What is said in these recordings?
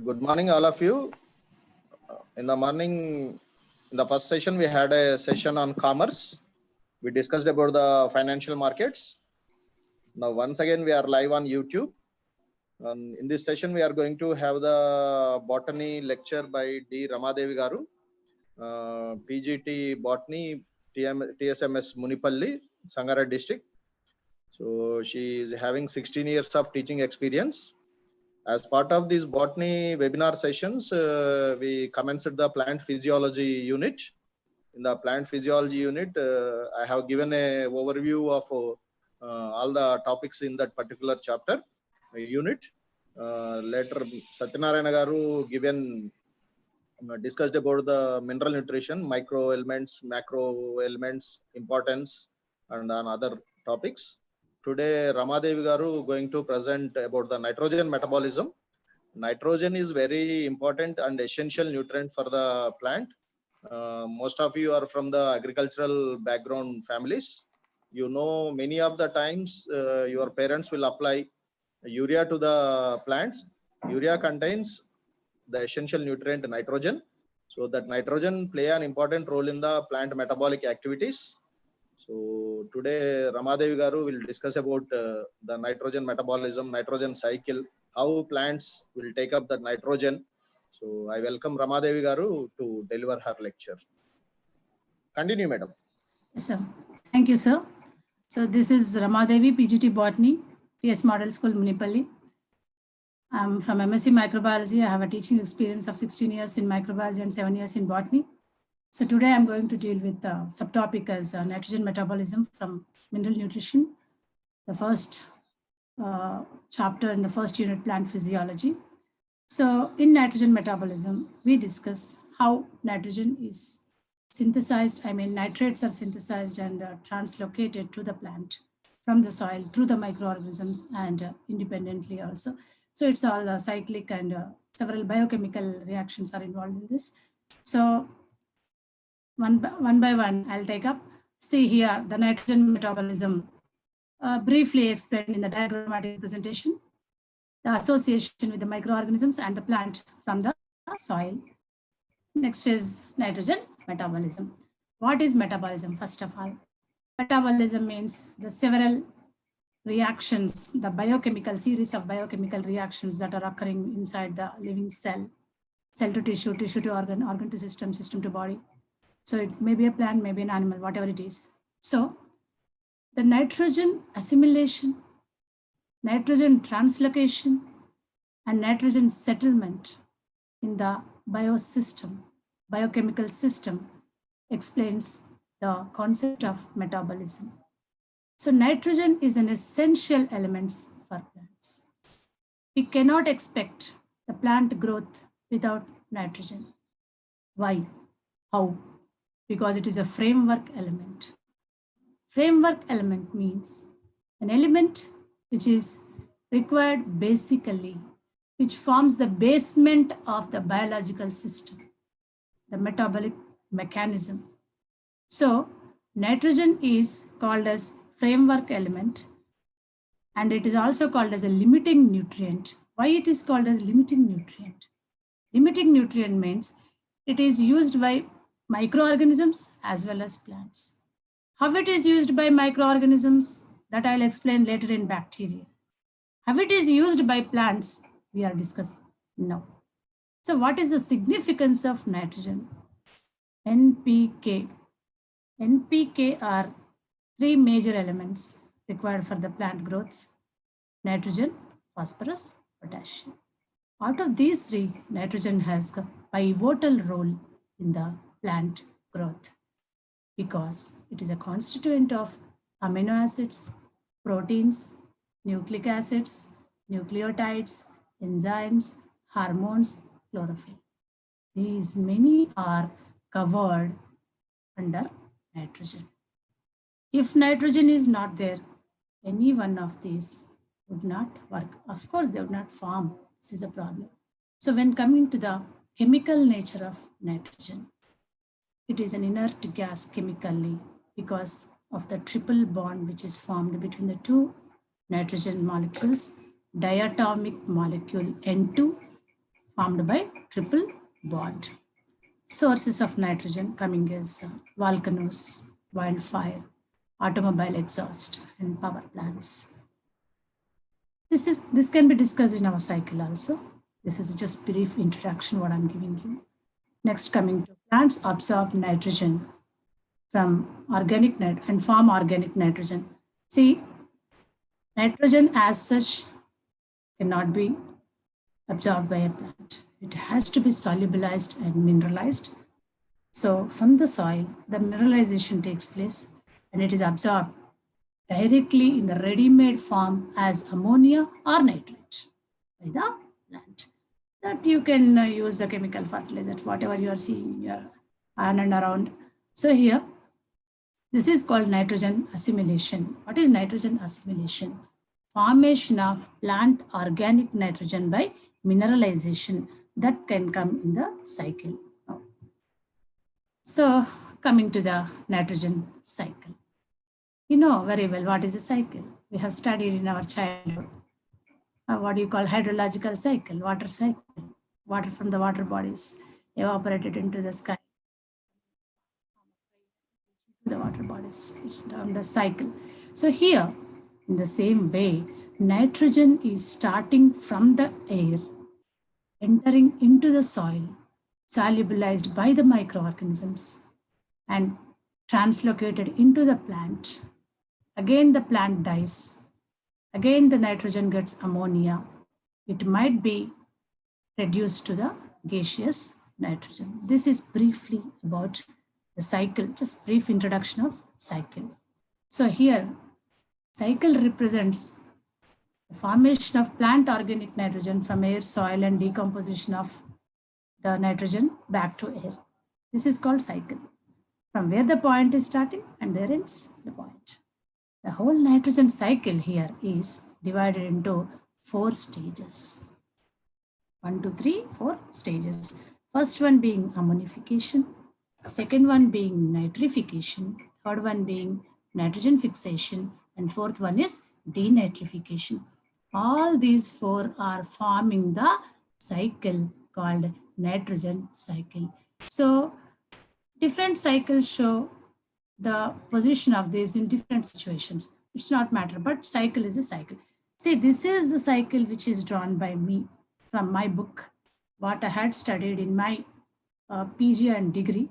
Good morning, all of you. In the morning, in the first session, we had a session on commerce. We discussed about the financial markets. Now, once again, we are live on YouTube. In this session, we are going to have the botany lecture by D. Ramadevi Garu, PGT Botany, TSMS Munipalli, Sangara district. So she is having 16 years of teaching experience. As part of these botany webinar sessions, we commenced the plant physiology unit. In the plant physiology unit, I have given an overview of all the topics in that particular chapter unit. Later, Satyanarayana Garu discussed about the mineral nutrition, micro elements, macro elements, importance, and on other topics. Today, Ramadevi Garu going to present about the nitrogen metabolism. Nitrogen is very important and essential nutrient for the plant. Most of you are from the agricultural background families. You know, many of the times your parents will apply urea to the plants. Urea contains the essential nutrient nitrogen. So that nitrogen play an important role in the plant metabolic activities. So today Ramadevi Garu will discuss about the nitrogen metabolism, nitrogen cycle, how plants will take up the nitrogen. So I welcome Ramadevi Garu to deliver her lecture. Continue, madam. Yes, sir. Thank you, sir. So this is Ramadevi, PGT Botany, PS Model School, Munipalli. I'm from MSc Microbiology. I have a teaching experience of 16 years in microbiology and 7 years in botany. So today I'm going to deal with the subtopic as nitrogen metabolism from mineral nutrition, the first chapter in the first unit, plant physiology. So in nitrogen metabolism, we discuss how nitrogen is synthesized. I mean, nitrates are synthesized and translocated to the plant from the soil through the microorganisms and independently also. So it's all cyclic and several biochemical reactions are involved in this. So one by one, I'll take up. See here, the nitrogen metabolism, briefly explained in the diagrammatic representation, the association with the microorganisms and the plant from the soil. Next is nitrogen metabolism. What is metabolism? First of all, metabolism means the several reactions, the biochemical series of biochemical reactions that are occurring inside the living cell, cell to tissue, tissue to organ, organ to system, system to body. So it may be a plant, maybe an animal, whatever it is. So the nitrogen assimilation, nitrogen translocation, and nitrogen settlement in the biosystem, biochemical system explains the concept of metabolism. So nitrogen is an essential element for plants. We cannot expect the plant growth without nitrogen. Why? How? Because it is a framework element. Framework element means an element which is required basically, which forms the basement of the biological system, the metabolic mechanism. So nitrogen is called as framework element, and it is also called as a limiting nutrient. Why it is called as limiting nutrient? Limiting nutrient means it is used by microorganisms as well as plants. How it is used by microorganisms, that I'll explain later in bacteria. How it is used by plants, we are discussing now. So what is the significance of nitrogen? NPK. NPK are three major elements required for the plant growth: nitrogen, phosphorus, potassium. Out of these three, nitrogen has a pivotal role in the plant growth because it is a constituent of amino acids, proteins, nucleic acids, nucleotides, enzymes, hormones, chlorophyll. These many are covered under nitrogen. If nitrogen is not there, any one of these would not work. Of course, they would not form. This is a problem. So when coming to the chemical nature of nitrogen, it is an inert gas chemically because of the triple bond which is formed between the two nitrogen molecules, diatomic molecule N2 formed by triple bond. Sources of nitrogen coming as volcanoes, wildfire, automobile exhaust, and power plants. This can be discussed in our cycle also. This is just brief introduction what I'm giving you. Next, coming to plants absorb nitrogen from organic and form organic nitrogen. See, nitrogen as such cannot be absorbed by a plant. It has to be solubilized and mineralized. So from the soil, the mineralization takes place and it is absorbed directly in the ready-made form as ammonia or nitrate by the plant. That you can use the chemical fertilizers, whatever you are seeing in your on and around. So here, this is called nitrogen assimilation. What is nitrogen assimilation? Formation of plant organic nitrogen by mineralization that can come in the cycle. So coming to the nitrogen cycle. You know very well what is a cycle. We have studied in our childhood. What do you call hydrological cycle, water cycle. Water from the water bodies evaporated into the sky. The water bodies, it's down the cycle. So here, in the same way, nitrogen is starting from the air, entering into the soil, solubilized by the microorganisms and translocated into the plant. Again, the plant dies. Again, the nitrogen gets ammonia. It might be reduced to the gaseous nitrogen. This is briefly about the cycle, just brief introduction of cycle. So here, cycle represents the formation of plant organic nitrogen from air, soil, and decomposition of the nitrogen back to air. This is called cycle. From where the point is starting and there ends the point. The whole nitrogen cycle here is divided into 4 stages. 1, 2, 3, 4 stages. First one being ammonification, second one being nitrification, third one being nitrogen fixation, and fourth one is denitrification. All these 4 are forming the cycle called nitrogen cycle. So different cycles show the position of these in different situations. It's not matter, but cycle is a cycle. See, this is the cycle which is drawn by me from my book, what I had studied in my PG and degree.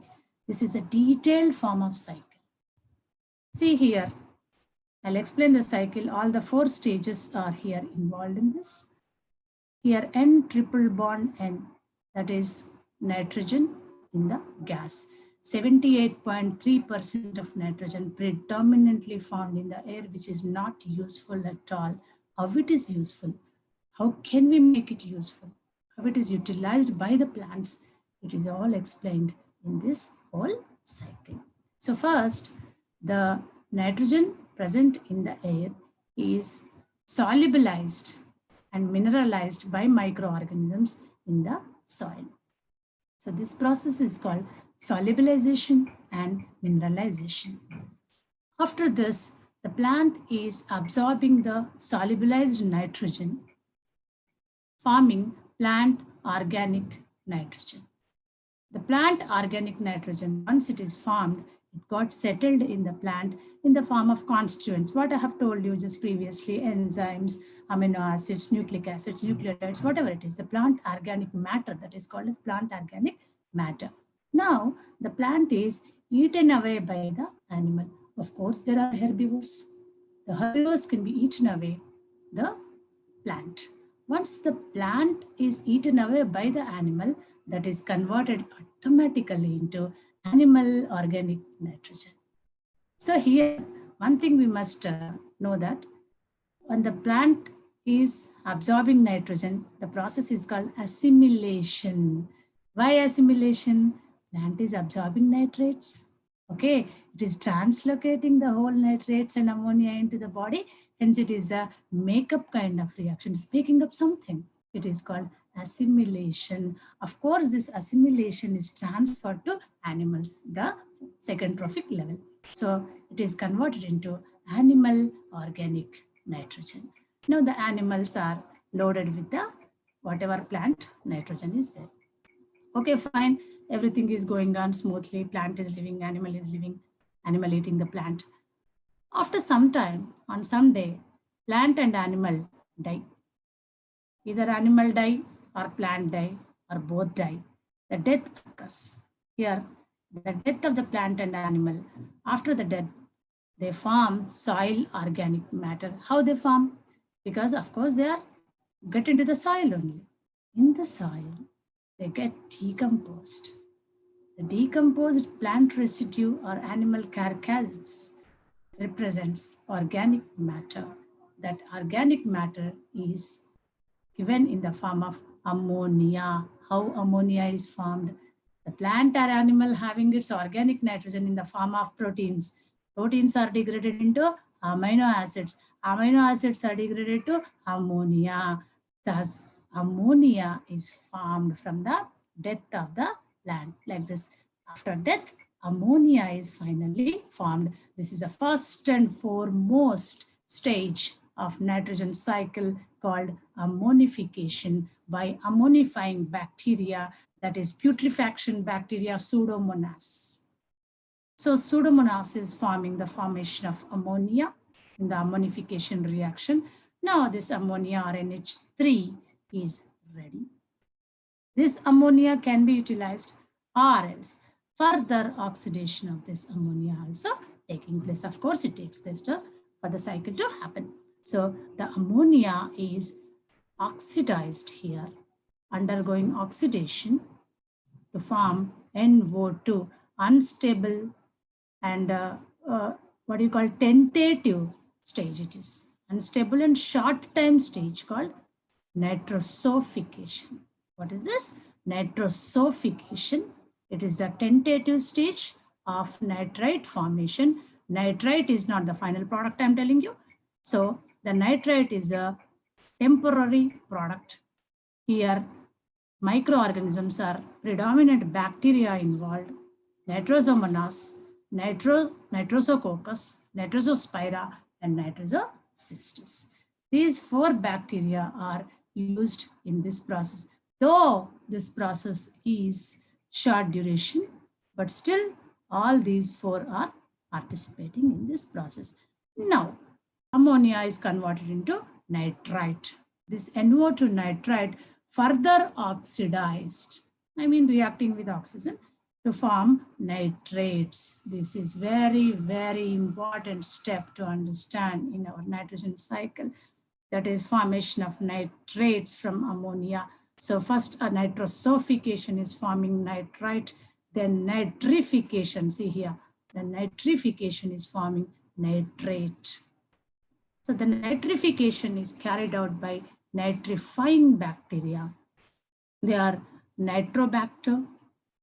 This is a detailed form of cycle. See here, I'll explain the cycle. All the 4 stages are here involved in this. Here, N triple bond N, that is nitrogen in the gas. 78.3% of nitrogen predominantly found in the air, which is not useful at all. How it is useful? How can we make it useful? How it is utilized by the plants? It is all explained in this whole cycle. So first, the nitrogen present in the air is solubilized and mineralized by microorganisms in the soil. So this process is called solubilization and mineralization. After this, the plant is absorbing the solubilized nitrogen, forming plant organic nitrogen. The plant organic nitrogen, once it is formed, it got settled in the plant in the form of constituents. What I have told you just previously, enzymes, amino acids, nucleic acids, nucleotides, whatever it is, the plant organic matter, that is called as plant organic matter. Now, the plant is eaten away by the animal. Of course, there are herbivores. The herbivores can be eaten away the plant. Once the plant is eaten away by the animal, that is converted automatically into animal organic nitrogen. So here, one thing we must know that when the plant is absorbing nitrogen, the process is called assimilation. Why assimilation? Plant is absorbing nitrates. Okay, it is translocating the whole nitrates and ammonia into the body. Hence, it is a makeup kind of reaction. It's making up something. It is called assimilation. Of course, this assimilation is transferred to animals, the second trophic level. So it is converted into animal organic nitrogen. Now the animals are loaded with the whatever plant nitrogen is there. Okay, fine. Everything is going on smoothly. Plant is living, animal eating the plant. After some time, on some day, plant and animal die. Either animal die or plant die or both die. The death occurs. Here, the death of the plant and animal. After the death, they form soil organic matter. How they form? Because of course they are get into the soil only. In the soil, they get decomposed. The decomposed plant residue or animal carcass represents organic matter. That organic matter is given in the form of ammonia. How ammonia is formed? The plant or animal having its organic nitrogen in the form of proteins. Proteins are degraded into amino acids. Amino acids are degraded to ammonia. Thus, ammonia is formed from the death of the plant like this. After death, ammonia is finally formed. This is the first and foremost stage of nitrogen cycle called ammonification by ammonifying bacteria, that is putrefaction bacteria Pseudomonas. So Pseudomonas is forming the formation of ammonia in the ammonification reaction. Now this ammonia or NH3 is ready. This ammonia can be utilized or else further oxidation of this ammonia also taking place. Of course, it takes place for the cycle to happen. So the ammonia is oxidized here, undergoing oxidation to form NO2, unstable and what do you call tentative stage it is. Unstable and short time stage called nitrosophication. What is this? Nitrosophication. It is the tentative stage of nitrite formation. Nitrite is not the final product I'm telling you. So the nitrite is a temporary product. Here microorganisms are predominant bacteria involved. Nitrosomonas, Nitrosococcus, Nitrosospira, and Nitrosocystis. These 4 bacteria are used in this process. Though this process is short duration, but still all these 4 are participating in this process. Now, ammonia is converted into nitrite. This NO2 nitrite further oxidized, reacting with oxygen to form nitrates. This is very, very important step to understand in our nitrogen cycle. That is formation of nitrates from ammonia. So first a nitrosophication is forming nitrite, then nitrification, see here, the nitrification is forming nitrate. So the nitrification is carried out by nitrifying bacteria. They are Nitrobacter,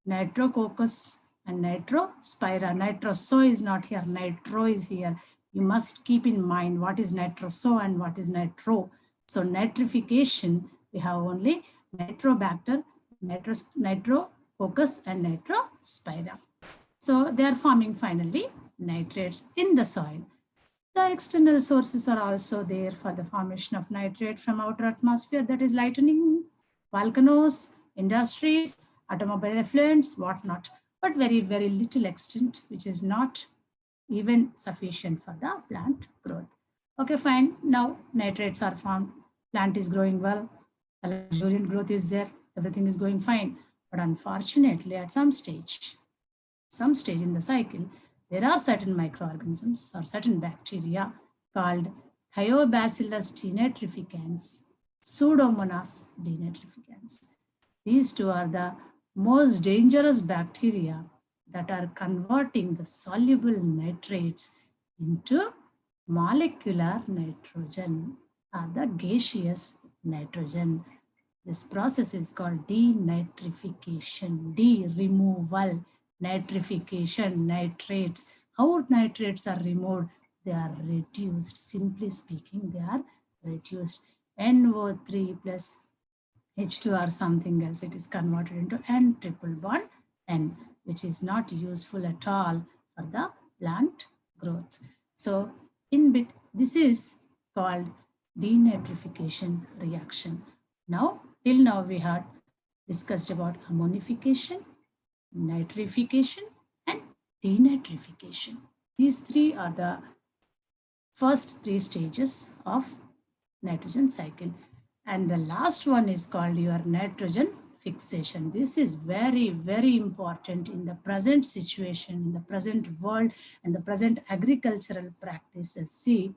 Nitrococcus, and Nitrospira. Nitroso is not here, nitro is here. You must keep in mind what is nitroso and what is nitro. So nitrification, we have only Nitrobacter, Nitrococcus, and Nitrospira. So they are forming finally nitrates in the soil. The external sources are also there for the formation of nitrate from outer atmosphere, that is lightning, volcanoes, industries, automobile effluents, whatnot, but very, very little extent, which is not even sufficient for the plant growth. Okay, fine. Now nitrates are formed. Plant is growing well. Luxuriant growth is there. Everything is going fine. But unfortunately, at some stage in the cycle, there are certain microorganisms or certain bacteria called Thiobacillus denitrificans, Pseudomonas denitrificans. These 2 are the most dangerous bacteria that are converting the soluble nitrates into molecular nitrogen or the gaseous nitrogen. This process is called denitrification, removal, nitrification, nitrates. How nitrates are removed? They are reduced. Simply speaking, they are reduced. NO3 plus H2 or something else, it is converted into N triple bond N, which is not useful at all for the plant growth. So this is called denitrification reaction. Now Till now we had discussed about ammonification, nitrification, and denitrification. These three are the first three stages of nitrogen cycle. And the last one is called your nitrogen fixation. This is very, very important in the present situation, in the present world, and the present agricultural practices. See,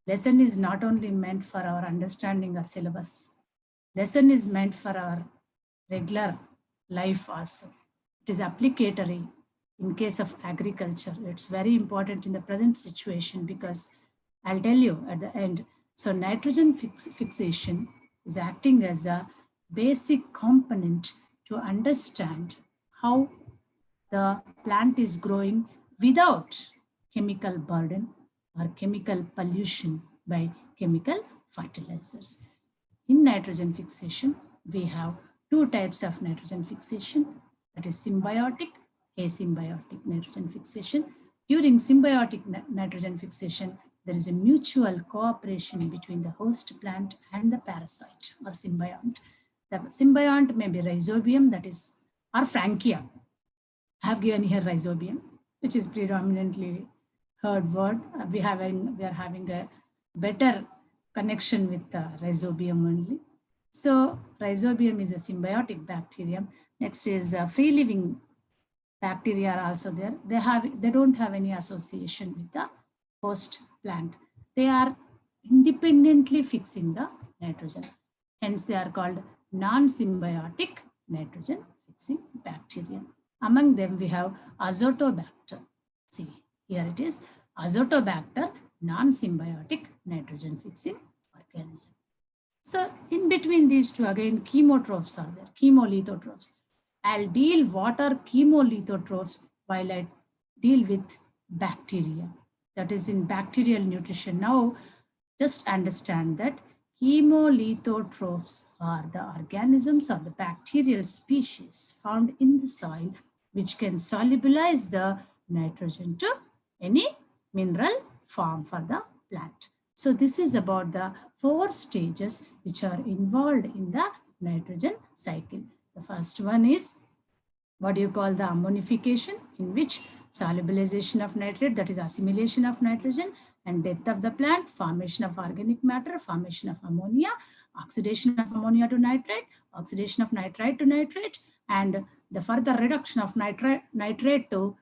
lesson is not only meant for our understanding of syllabus. Lesson is meant for our regular life also. It is applicatory in case of agriculture. It's very important in the present situation because I'll tell you at the end. So nitrogen fixation is acting as a basic component to understand how the plant is growing without chemical burden or chemical pollution by chemical fertilizers. In nitrogen fixation, we have two types of nitrogen fixation, that is symbiotic, asymbiotic nitrogen fixation. During symbiotic nitrogen fixation, there is a mutual cooperation between the host plant and the parasite or symbiont. The symbiont may be rhizobium, that is, or frankia. I have given here rhizobium, which is predominantly heard word. We are having a better connection with rhizobium only. So rhizobium is a symbiotic bacterium. Next is free living bacteria are also there. They don't have any association with the host plant. They are independently fixing the nitrogen. Hence they are called non-symbiotic nitrogen fixing bacteria. Among them we have Azotobacter. See, here it is, Azotobacter, non-symbiotic nitrogen fixing organism. So in between these two, again, chemotrophs are there, chemolithotrophs. I'll deal what are chemolithotrophs while I deal with bacteria. That is in bacterial nutrition. Now, just understand that chemolithotrophs are the organisms or the bacterial species found in the soil which can solubilize the nitrogen to any mineral form for the plant. So this is about the 4 stages which are involved in the nitrogen cycle. The first one is what you call the ammonification, in which solubilization of nitrate, that is assimilation of nitrogen, and death of the plant, formation of organic matter, formation of ammonia, oxidation of ammonia to nitrate, oxidation of nitrite to nitrate, and the further reduction of nitrate to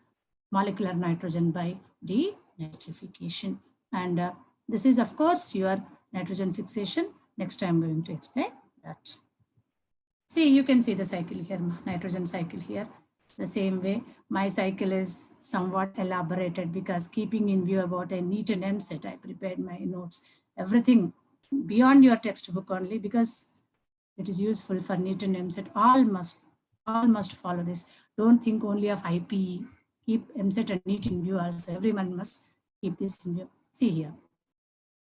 molecular nitrogen by denitrification. And this is, of course, your nitrogen fixation. Next, I'm going to explain that. See, you can see the cycle here, nitrogen cycle here. The same way, my cycle is somewhat elaborated because keeping in view about a NEET and EAMCET, I prepared my notes, everything beyond your textbook only because it is useful for NEET and EAMCET. All must follow this. Don't think only of IPE. Keep EAMCET and NEET in view also. Everyone must keep this in view. See here,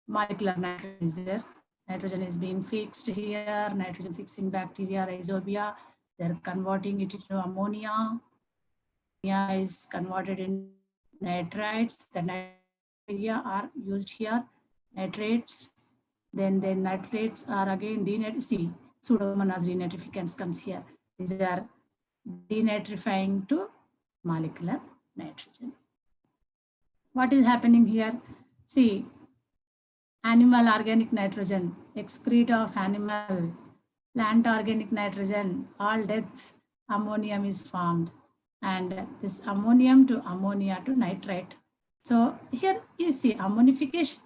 molecular nitrogen is there. Nitrogen is being fixed here. Nitrogen fixing bacteria, rhizobia, they're converting it into ammonia. Ammonia is converted in nitrites. The nitrates are used here. Nitrates. Then the nitrates are again denitrified. See, Pseudomonas denitrificans comes here. These are denitrifying to molecular nitrogen. What is happening here? See, animal organic nitrogen, excrete of animal, plant organic nitrogen, all death, ammonium is formed. And this ammonium to ammonia to nitrite. So here you see ammonification,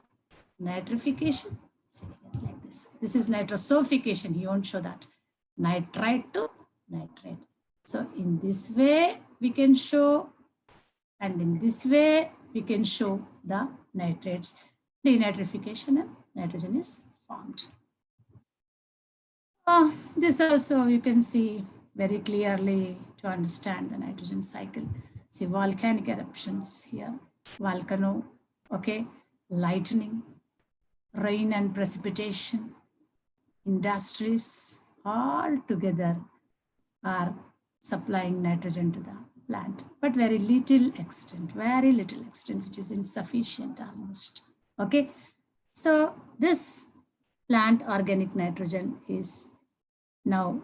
nitrification, see here like this. This is nitrosification, he won't show that. Nitrite to nitrate. So in this way we can show, and in this way we can show the nitrates. Denitrification and nitrogen is formed. This also you can see very clearly to understand the nitrogen cycle. See volcanic eruptions here, volcano, okay, lightning, rain and precipitation, industries all together are supplying nitrogen to the plant, but very little extent, which is insufficient almost. Okay, so this plant organic nitrogen is now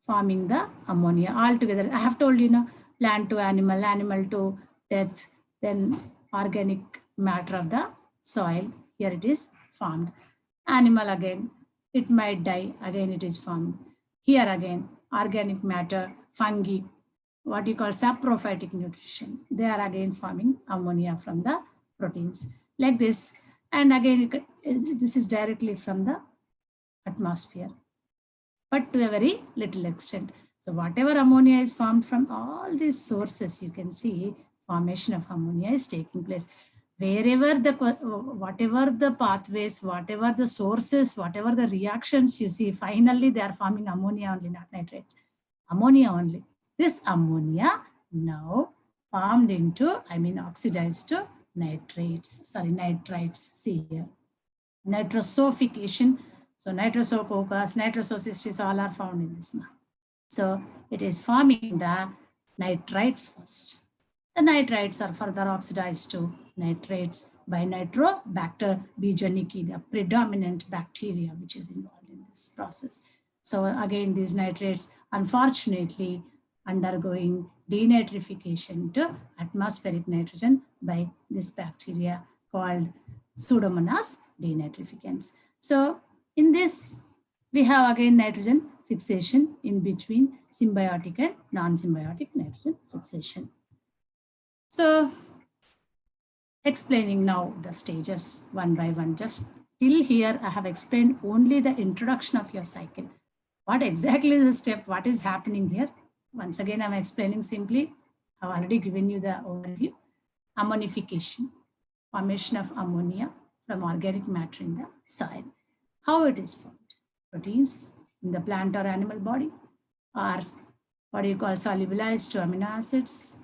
forming the ammonia altogether. I have told you, plant to animal, animal to death, then organic matter of the soil. Here it is formed. Animal again, it might die, again it is formed. Here again, organic matter, fungi, what you call saprophytic nutrition. They are again forming ammonia from the proteins like this. And again, this is directly from the atmosphere, but to a very little extent. So whatever ammonia is formed from all these sources, you can see formation of ammonia is taking place. Wherever whatever the pathways, whatever the sources, whatever the reactions you see, finally they are forming ammonia only, not nitrates. Ammonia only. This ammonia now formed into, oxidized to nitrates. See here. Nitrosophication. So nitrosococcus, nitrosocystis, all are found in this. So it is forming the nitrites first. The nitrites are further oxidized to nitrates by Nitrobacter bijaniki, the predominant bacteria which is involved in this process. So again, these nitrates, unfortunately, undergoing denitrification to atmospheric nitrogen by this bacteria called Pseudomonas denitrificans. So in this, we have again nitrogen fixation in between symbiotic and non-symbiotic nitrogen fixation. So explaining now the stages one by one. Just till here, I have explained only the introduction of your cycle. What exactly is the step? What is happening here? Once again, I'm explaining simply. I've already given you the overview. Ammonification, formation of ammonia from organic matter in the soil. How it is formed? Proteins in the plant or animal body are what you call solubilized to amino acids,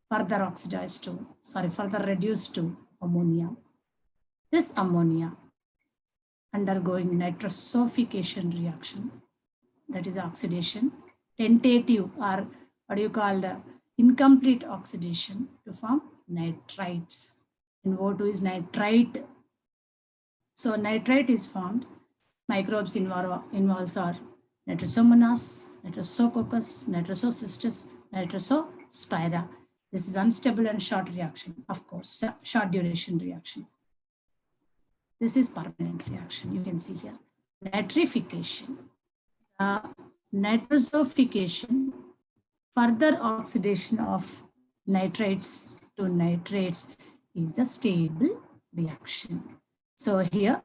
further oxidized to, further reduced to ammonia. This ammonia undergoing nitrosophication reaction, that is oxidation, tentative or what you call the incomplete oxidation to form nitrites. And O2 is nitrite. So nitrite is formed. Microbes involves are Nitrosomonas, Nitrosococcus, Nitrosocystis, Nitrosospira. This is unstable and short reaction, of course, short duration reaction. This is permanent reaction, you can see here. Nitrification, nitrosophication, further oxidation of nitrates to nitrates is the stable reaction. So here,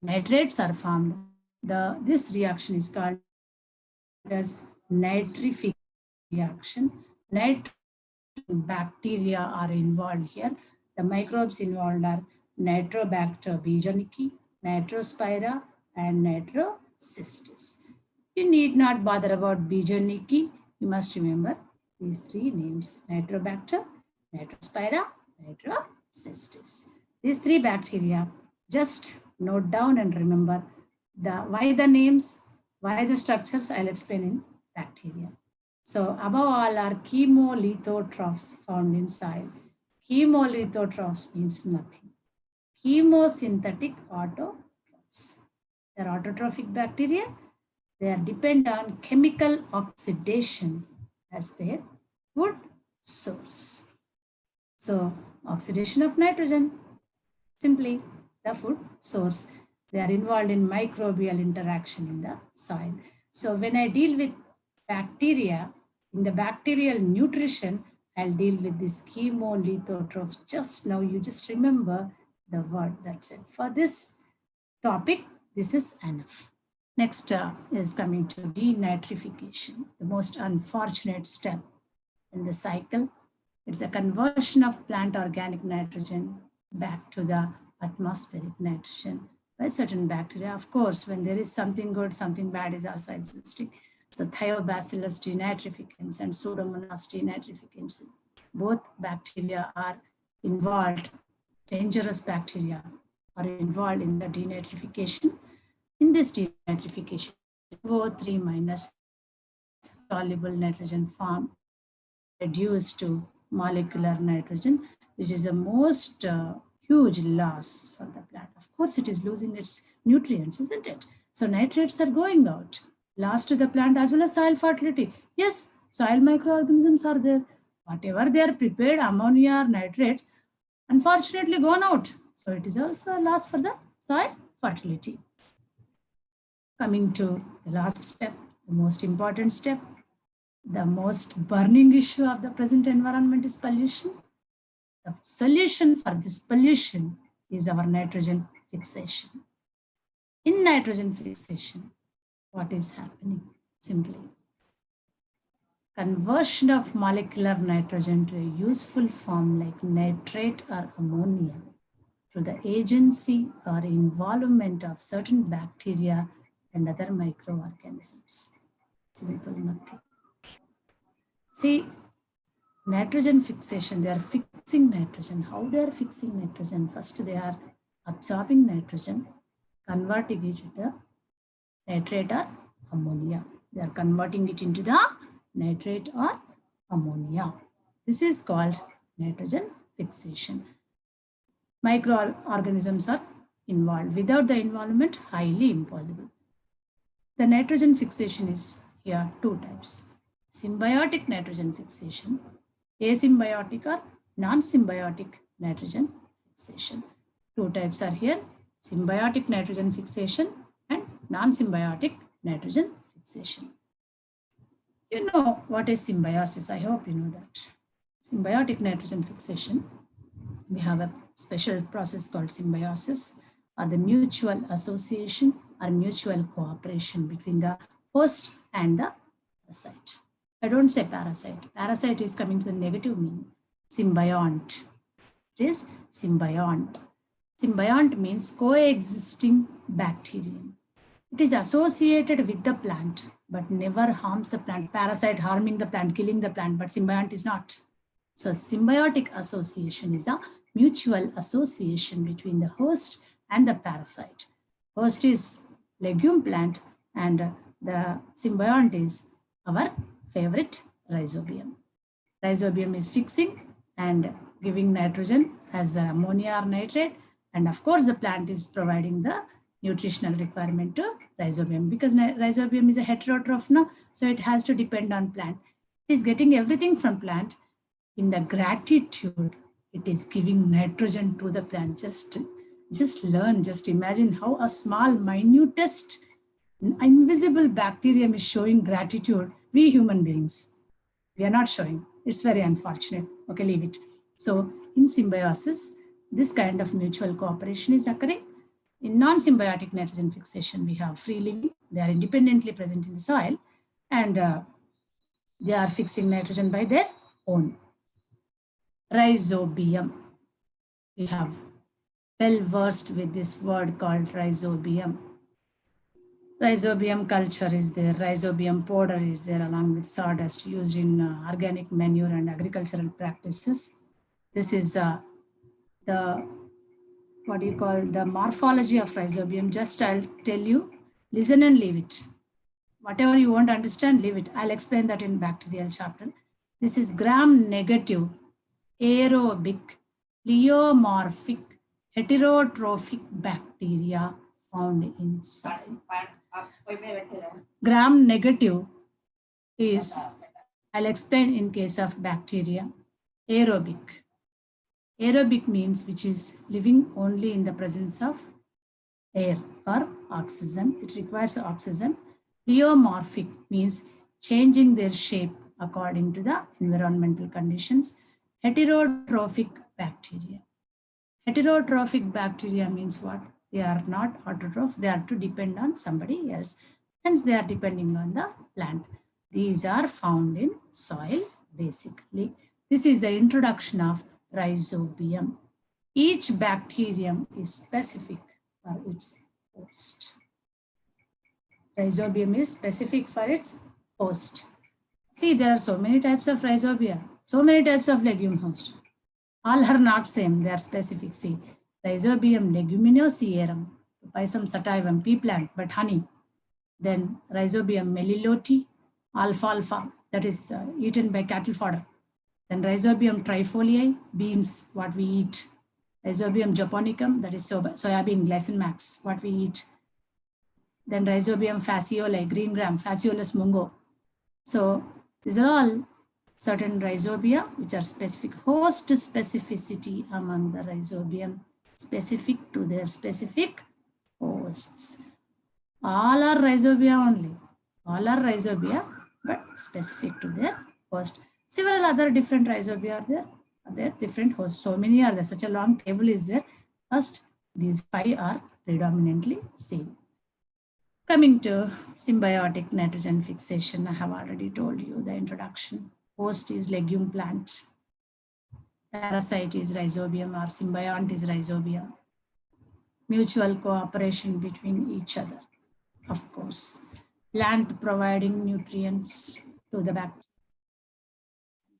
nitrates are formed. This reaction is called as nitrification reaction. Bacteria are involved here. The microbes involved are Nitrobacter bijaniki, Nitrospira, and Nitrocystis. You need not bother about bijaniki. You must remember these three names: Nitrobacter, Nitrospira, Nitrocystis. These three bacteria, just note down and remember why the names, why the structures, I'll explain in bacteria. So above all are chemolithotrophs found in soil. Chemolithotrophs means nothing. Chemosynthetic autotrophs. They are autotrophic bacteria. They are depend on chemical oxidation as their food source. So oxidation of nitrogen, simply the food source. They are involved in microbial interaction in the soil. So when I deal with bacteria, in the bacterial nutrition, I'll deal with this chemolithotrophs. Just now, you just remember the word, that's it. For this topic, this is enough. Next is coming to denitrification, the most unfortunate step in the cycle. It's a conversion of plant organic nitrogen back to the atmospheric nitrogen by certain bacteria. Of course, when there is something good, something bad is also existing. So Thiobacillus denitrificans and Pseudomonas denitrificans, both bacteria are involved, dangerous bacteria are involved in the denitrification. In this denitrification, O3 minus soluble nitrogen form reduced to molecular nitrogen, which is the most huge loss for the plant. Of course, it is losing its nutrients, isn't it? So nitrates are going out. loss to the plant as well as soil fertility. Yes, soil microorganisms are there. Whatever they are prepared, ammonia or nitrates, unfortunately gone out. So it is also a loss for the soil fertility. Coming to the last step, the most important step, the most burning issue of the present environment is pollution. The solution for this pollution is our nitrogen fixation. In nitrogen fixation, what is happening? Simply conversion of molecular nitrogen to a useful form like nitrate or ammonia through the agency or involvement of certain bacteria and other microorganisms. Simple, nothing. See, nitrogen fixation, they are fixing nitrogen. How they are fixing nitrogen? First, they are absorbing nitrogen, converting it into nitrate or ammonia. They are converting it into the nitrate or ammonia. This is called nitrogen fixation. Microorganisms are involved. Without the involvement, highly impossible. The nitrogen fixation is here two types. Symbiotic nitrogen fixation, asymbiotic or non-symbiotic nitrogen fixation. Two types are here, symbiotic nitrogen fixation and non-symbiotic nitrogen fixation. You know what is symbiosis? I hope you know that. Symbiotic nitrogen fixation, we have a special process called symbiosis, or the mutual association or mutual cooperation between the host and the parasite. I don't say parasite. Parasite is coming to the negative meaning. Symbiont. It is symbiont. Symbiont means coexisting bacterium. It is associated with the plant, but never harms the plant. Parasite harming the plant, killing the plant, but symbiont is not. So symbiotic association is a mutual association between the host and the parasite. Host is legume plant and the symbiont is our favorite rhizobium. Rhizobium is fixing and giving nitrogen as the ammonia or nitrate. And of course, the plant is providing the nutritional requirement to rhizobium because rhizobium is a heterotroph now, so it has to depend on plant. It is getting everything from plant. In the gratitude, it is giving nitrogen to the plant. Just learn, just imagine how a small, minutest, invisible bacterium is showing gratitude. We human beings, we are not showing. It's very unfortunate. Okay, leave it. So in symbiosis, this kind of mutual cooperation is occurring. In non-symbiotic nitrogen fixation, we have free living. They are independently present in the soil and they are fixing nitrogen by their own. Rhizobium. We have well versed with this word called rhizobium. Rhizobium culture is there, rhizobium powder is there along with sawdust used in organic manure and agricultural practices. This is the morphology of rhizobium. Just I'll tell you, listen and leave it. Whatever you won't understand, leave it. I'll explain that in bacterial chapter. This is gram-negative, aerobic, pleomorphic, heterotrophic bacteria found in soil. Gram-negative is, I'll explain in case of bacteria, aerobic. Aerobic means which is living only in the presence of air or oxygen. It requires oxygen. Pleomorphic means changing their shape according to the environmental conditions. Heterotrophic bacteria. Heterotrophic bacteria means what? They are not autotrophs. They are to depend on somebody else. Hence, they are depending on the plant. These are found in soil, basically. This is the introduction of rhizobium. Each bacterium is specific for its host. Rhizobium is specific for its host. See, there are so many types of rhizobia, so many types of legume host. All are not same, they are specific. See, Rhizobium leguminosarum, Pisum sativum, pea plant, but honey. Then Rhizobium meliloti, alfalfa, that is eaten by cattle fodder. Then Rhizobium trifoliae, beans, what we eat. Rhizobium japonicum, that is soybean glycine max, what we eat. then Rhizobium fascioli, green gram, Fasciolus mungo. So these are all certain rhizobia which are specific. Host specificity among the rhizobium specific to their specific hosts. All are rhizobia only. All are rhizobia, but specific to their host. Several other different rhizobia are there. Different hosts. So many are there. Such a long table is there. First, these 5 are predominantly same. Coming to symbiotic nitrogen fixation, I have already told you the introduction. Host is legume plant. Parasite is rhizobium or symbiont is rhizobium. Mutual cooperation between each other. Of course, plant providing nutrients to the bacteria.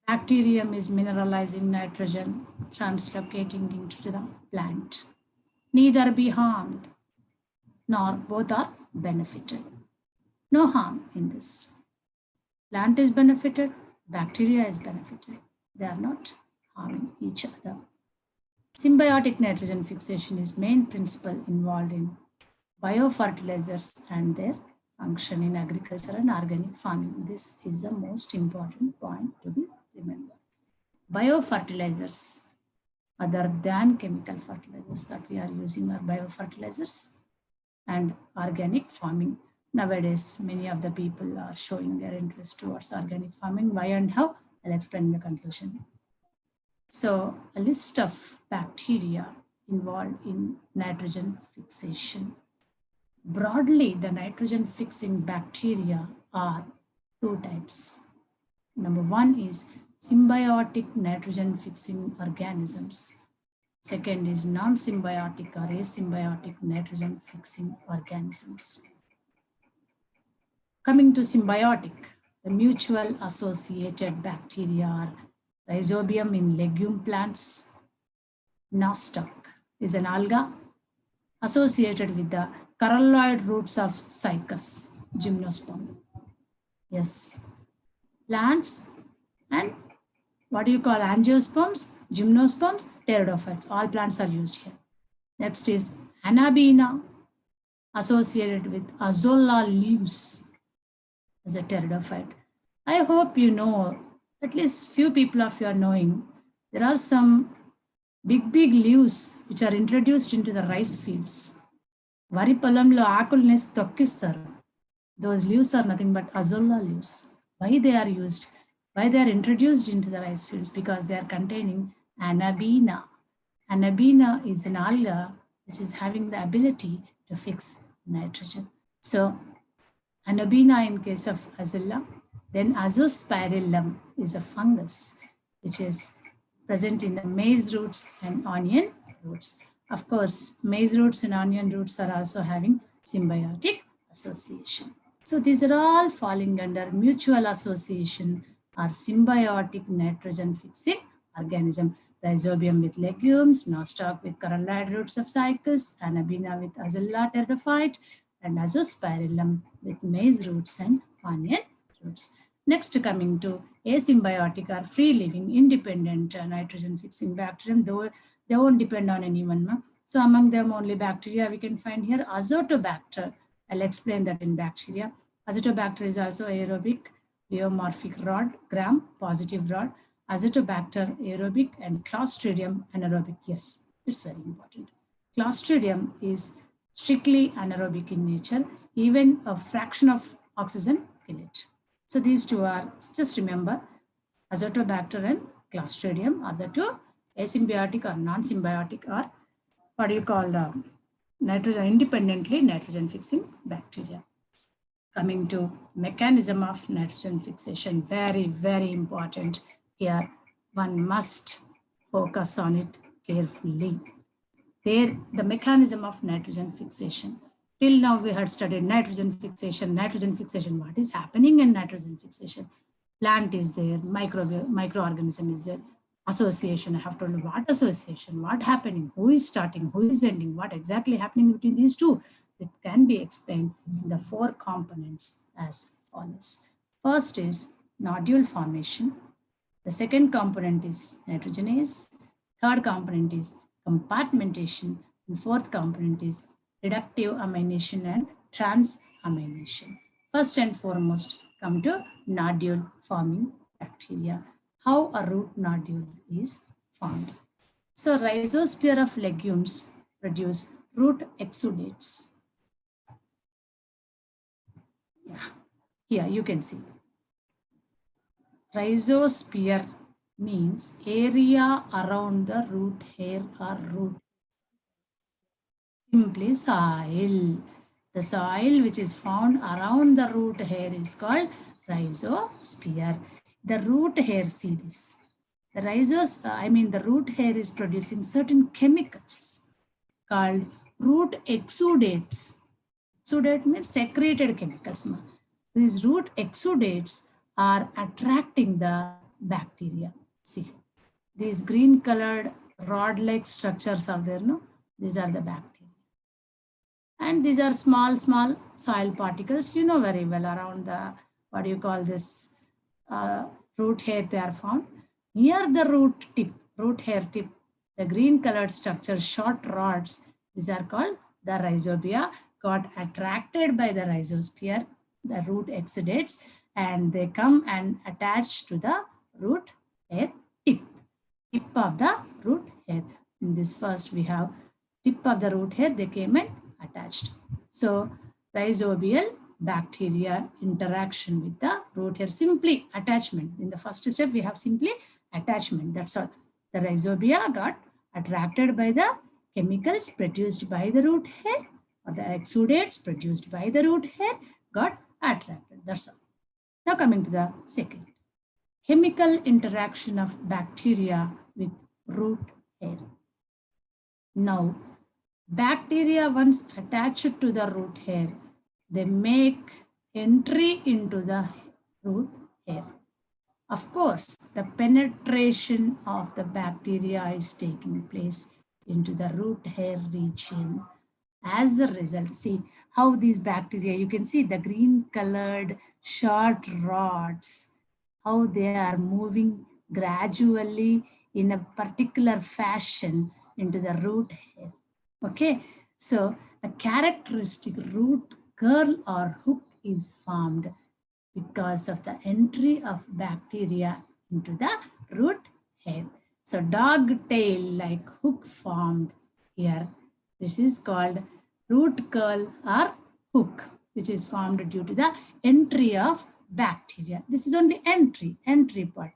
Bacterium is mineralizing nitrogen, translocating into the plant. Neither be harmed, nor both are benefited. No harm in this. Plant is benefited, bacteria is benefited. They are not harming each other. Symbiotic nitrogen fixation is main principle involved in biofertilizers and their function in agriculture and organic farming. This is the most important point to be remembered. Biofertilizers, other than chemical fertilizers that we are using, are biofertilizers and organic farming. Nowadays, many of the people are showing their interest towards organic farming. Why and how? I'll explain in the conclusion. So, a list of bacteria involved in nitrogen fixation. Broadly, the nitrogen fixing bacteria are 2 types. Number 1 is symbiotic nitrogen fixing organisms. Second is non-symbiotic or asymbiotic nitrogen fixing organisms. Coming to symbiotic, the mutual associated bacteria are Rhizobium in legume plants. Nostoc is an alga associated with the coralloid roots of Cycas gymnosperm. Yes, plants and what do you call angiosperms, gymnosperms, pteridophytes. All plants are used here. Next is Anabaena associated with Azolla leaves as a pteridophyte. I hope you know, at least few people of you are knowing, there are some big leaves which are introduced into the rice fields. Vari పొలంలో ఆకుల్ని తొక్కిస్తారు. Those leaves are nothing but Azolla leaves. Why they are used? Why they are introduced into the rice fields? Because they are containing Anabaena. Anabaena is an alga which is having the ability to fix nitrogen. So Anabaena in case of Azolla, then Azospirillum is a fungus which is present in the maize roots and onion roots. Of course, maize roots and onion roots are also having symbiotic association. So these are all falling under mutual association or symbiotic nitrogen fixing organism. Rhizobium with legumes, Nostoc with coralloid roots of Cycas, Anabaena with Azolla pteridophyte, and Azospirillum with maize roots and onion roots. Next, coming to asymbiotic or free-living independent nitrogen fixing bacterium, though they won't depend on anyone. So among them only bacteria we can find here. Azotobacter, I'll explain that in bacteria. Azotobacter is also aerobic, pleomorphic rod, gram-positive rod. Azotobacter aerobic and Clostridium anaerobic. Yes, it's very important. Clostridium is strictly anaerobic in nature. Even a fraction of oxygen kill it. So these two are, just remember, Azotobacter and Clostridium are the two asymbiotic or non-symbiotic or what do you call nitrogen independently nitrogen fixing bacteria. Coming to mechanism of nitrogen fixation, very important here. One must focus on it carefully. There, the mechanism of nitrogen fixation. Till now we had studied nitrogen fixation. What is happening in nitrogen fixation? Plant is there, microorganism is there. Association, I have told you what association, what happening, who is starting, who is ending, what exactly happening between these two. It can be explained in the 4 components as follows. First is nodule formation. The second component is nitrogenase. Third component is compartmentation. And fourth component is reductive amination and transamination. First and foremost, come to nodule forming bacteria. How a root nodule is formed. So rhizosphere of legumes produce root exudates. Yeah, here you can see. Rhizosphere means area around the root hair or root. Simply soil. The soil which is found around the root hair is called rhizosphere. The root hair, see this. The the root hair is producing certain chemicals called root exudates. Exudate means secreted chemicals. These root exudates are attracting the bacteria. See, these green colored rod-like structures are there, no? These are the bacteria. And these are small soil particles, you know very well, around the, what do you call this, root hair they are found. Near the root hair tip, the green colored structures, short rods, these are called the rhizobia, got attracted by the rhizosphere, the root exudates, and they come and attach to the root hair tip of the root hair. In this first we have tip of the root hair, they came and attached. So rhizobial bacteria interaction with the root hair, simply attachment. In the first step we have simply attachment, that's all. The rhizobia got attracted by the chemicals produced by the root hair, or the exudates produced by the root hair got attracted, that's all. Now coming to the second, chemical interaction of bacteria with root hair. Now, bacteria once attached to the root hair, they make entry into the root hair. Of course, the penetration of the bacteria is taking place into the root hair region. As a result, see how these bacteria, you can see the green colored short rods, how they are moving gradually in a particular fashion into the root hair. Okay, so a characteristic root curl or hook is formed because of the entry of bacteria into the root hair. So dog tail like hook formed here. This is called root curl or hook, which is formed due to the entry of bacteria. This is only entry part.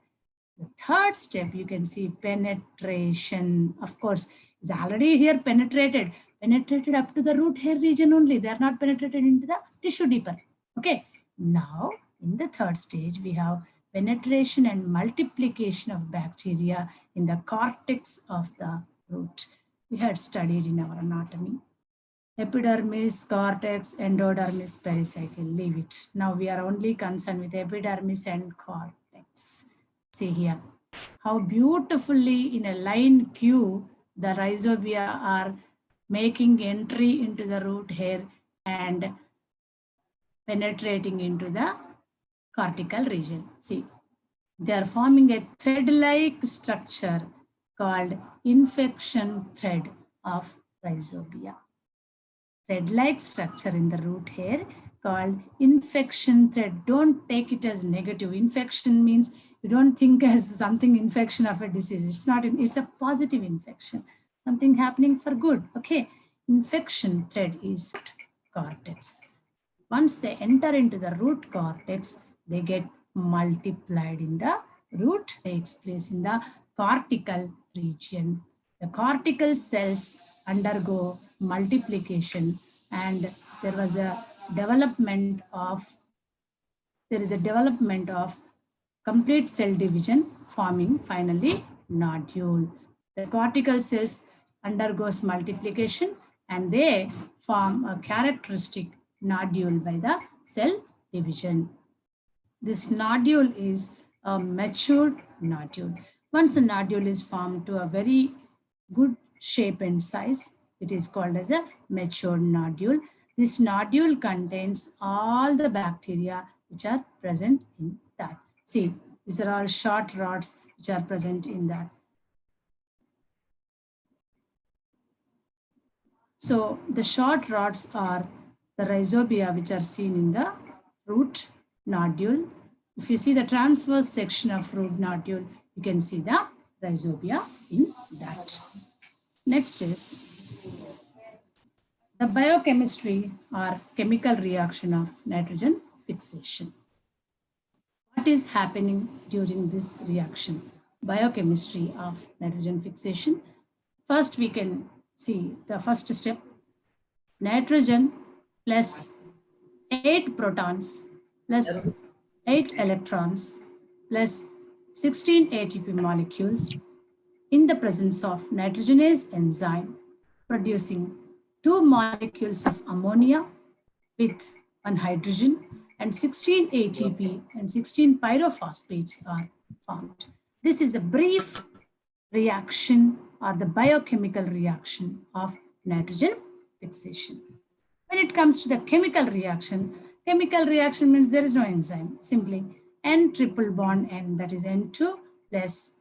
The third step, you can see penetration. Of course, is already here penetrated up to the root hair region only. They are not penetrated into the tissue deeper. Okay. Now, in the third stage, we have penetration and multiplication of bacteria in the cortex of the root. We had studied in our anatomy. Epidermis, cortex, endodermis, pericycle. Leave it. Now we are only concerned with epidermis and cortex. See here, how beautifully in a line queue, the rhizobia are making entry into the root hair and penetrating into the cortical region. See, they are forming a thread-like structure called infection thread of rhizobia. Thread-like structure in the root hair called infection thread. Don't take it as negative. Infection means you don't think as something infection of a disease. It's not, it's a positive infection. Something happening for good. Okay. Infection thread is cortex. Once they enter into the root cortex, they get multiplied in the root, takes place in the cortical region. The cortical cells undergo multiplication and there is a development of complete cell division, forming finally nodule. The cortical cells undergoes multiplication and they form a characteristic nodule by the cell division. This nodule is a matured nodule. Once a nodule is formed to a very good shape and size, it is called as a matured nodule. This nodule contains all the bacteria which are present in that. See, these are all short rods which are present in that. So the short rods are the rhizobia which are seen in the root nodule. If you see the transverse section of root nodule, you can see the rhizobia in that. Next is the biochemistry or chemical reaction of nitrogen fixation. What is happening during this reaction? Biochemistry of nitrogen fixation. First, we can see the first step. Nitrogen plus 8 protons plus 8 electrons plus 16 ATP molecules in the presence of nitrogenase enzyme producing 2 molecules of ammonia with 1 hydrogen and 16 ATP and 16 pyrophosphates are formed. This is a brief reaction or the biochemical reaction of nitrogen fixation. When it comes to the chemical reaction means there is no enzyme, simply N triple bond N, that is N2 plus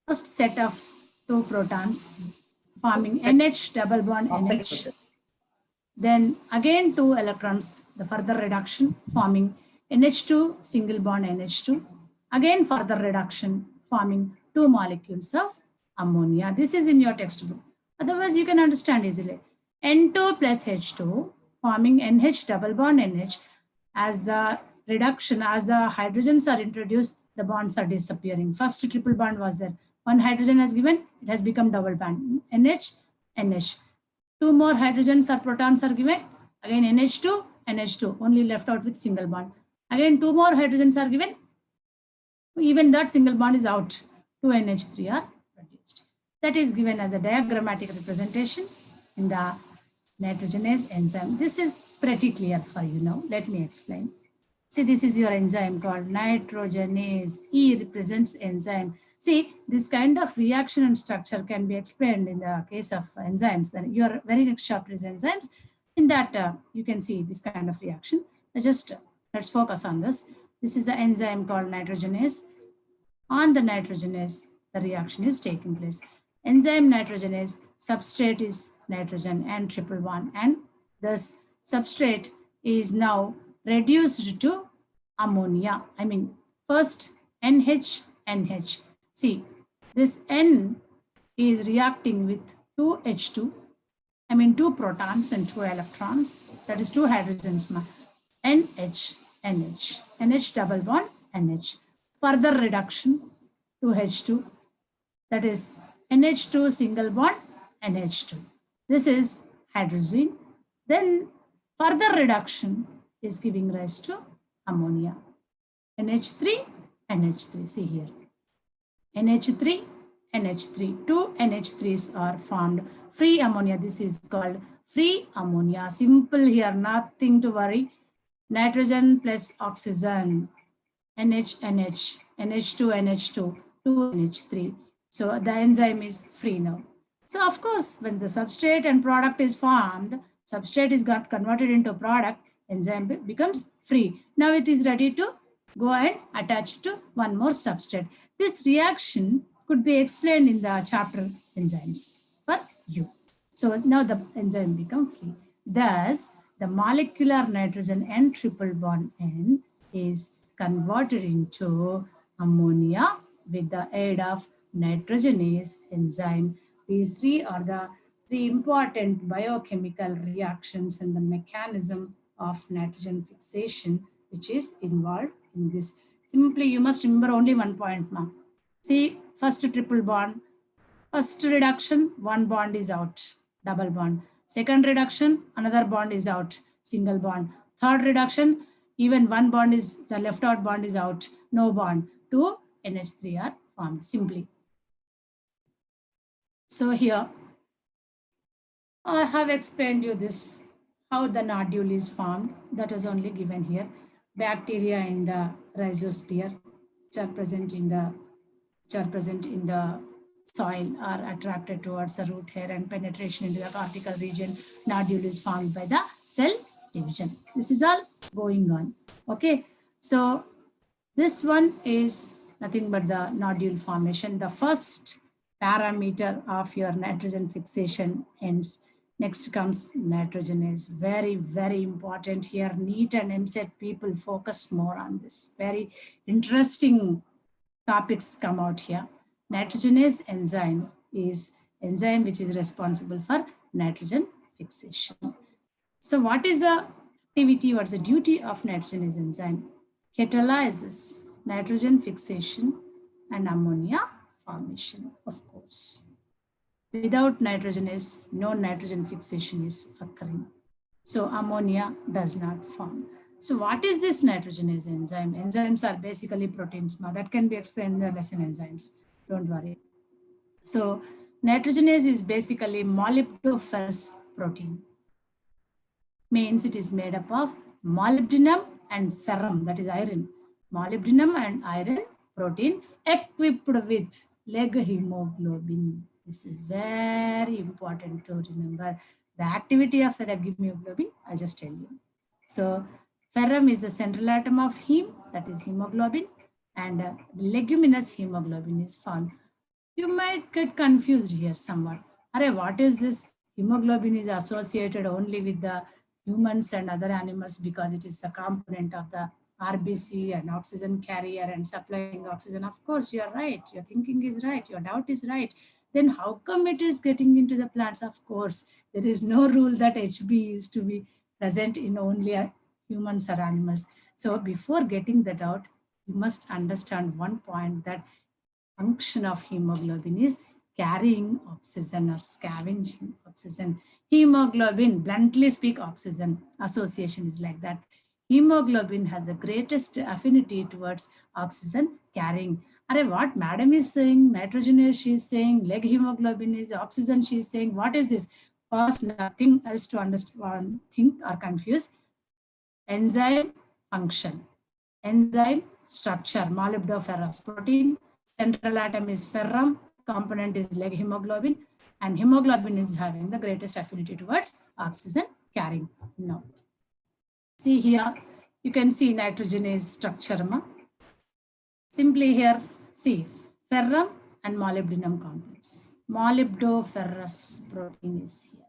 first set of 2 protons forming NH double bond NH. Then again 2 electrons, the further reduction forming NH2 single bond NH2. Again further reduction forming 2 molecules of ammonia. This is in your textbook. Otherwise you can understand easily. N2 plus H2 forming NH double bond NH. As the reduction, as the hydrogens are introduced, the bonds are disappearing. First triple bond was there. 1 hydrogen has given, it has become double bond. NH, NH. 2 more hydrogens or protons are given. Again NH2, NH2, only left out with single bond. Again 2 more hydrogens are given. Even that single bond is out. 2 NH3 are produced. That is given as a diagrammatic representation in the nitrogenase enzyme. This is pretty clear for you now. Let me explain. See, this is your enzyme called nitrogenase. E represents enzyme. See, this kind of reaction and structure can be explained in the case of enzymes. Then your very next chapter is enzymes. In that, you can see this kind of reaction. Let's focus on this. This is the enzyme called nitrogenase. On the nitrogenase, the reaction is taking place. Enzyme nitrogenase, substrate is nitrogen and triple bond, and thus substrate is now reduced to ammonia. I mean, first NH, NH. See, this N is reacting with 2 H2, 2 protons and 2 electrons, that is 2 hydrogens, NH, NH, NH double bond, NH. Further reduction to H2, that is NH2 single bond, NH2. This is hydrogen. Then further reduction is giving rise to ammonia. NH3, NH3, see here. NH3, NH3, 2 NH3s are formed. Free ammonia, this is called free ammonia. Simple here, nothing to worry. Nitrogen plus oxygen, NH, NH, NH2, NH2, 2 NH3. So the enzyme is free now. So of course, when the substrate and product is formed, substrate is got converted into product, enzyme becomes free. Now it is ready to go and attach to one more substrate. This reaction could be explained in the chapter enzymes for you. So now the enzyme becomes free. Thus, the molecular nitrogen N triple bond N is converted into ammonia with the aid of nitrogenase enzyme. These 3 are the 3 important biochemical reactions and the mechanism of nitrogen fixation which is involved in this. Simply, you must remember only one point now. See, first triple bond, first reduction, 1 bond is out, double bond. Second reduction, another bond is out, single bond. Third reduction, even 1 bond is, the left out bond is out, no bond. 2 NH3 are formed simply. So here, I have explained you this, how the nodule is formed. That is only given here. Bacteria in the rhizosphere, which are present in the soil, are attracted towards the root hair and penetration into the cortical region. Nodule is formed by the cell division. This is all going on. Okay, so this one is nothing but the nodule formation. The first parameter of your nitrogen fixation ends Next comes nitrogenase. Very, very important here. NEET and MSET people focus more on this. Very interesting topics come out here. Nitrogenase enzyme is enzyme which is responsible for nitrogen fixation. So what is the activity, what's the duty of nitrogenase enzyme? Catalyzes nitrogen fixation and ammonia formation, of course. Without nitrogenase, no nitrogen fixation is occurring. So ammonia does not form. So what is this nitrogenase enzyme? Enzymes are basically proteins. Now that can be explained in the lesson enzymes. Don't worry. So nitrogenase is basically molybdoferrous protein. Means it is made up of molybdenum and ferrum, that is iron. Molybdenum and iron protein equipped with leg hemoglobin. This is very important to remember. The activity of leg hemoglobin, I'll just tell you. So ferrum is the central atom of heme, that is hemoglobin, and leguminous hemoglobin is found. You might get confused here somewhat. What is this? Hemoglobin is associated only with the humans and other animals because it is a component of the RBC and oxygen carrier and supplying oxygen. Of course, you are right. Your thinking is right. Your doubt is right. Then how come it is getting into the plants? Of course, there is no rule that HB is to be present in only humans or animals. So before getting that out, you must understand one point, that function of hemoglobin is carrying oxygen or scavenging oxygen. Hemoglobin, bluntly speak, oxygen association is like that. Hemoglobin has the greatest affinity towards oxygen carrying. What madam is saying, nitrogenase she is saying, leg hemoglobin is oxygen she is saying. What is this? First, nothing else to understand, think or confuse. Enzyme function, enzyme structure, molybdoferrous protein, central atom is ferrum, component is leg hemoglobin, and hemoglobin is having the greatest affinity towards oxygen carrying. Now, see here, you can see nitrogenase structure. Simply here, see, ferrum and molybdenum complex. Molybdoferrous protein is here.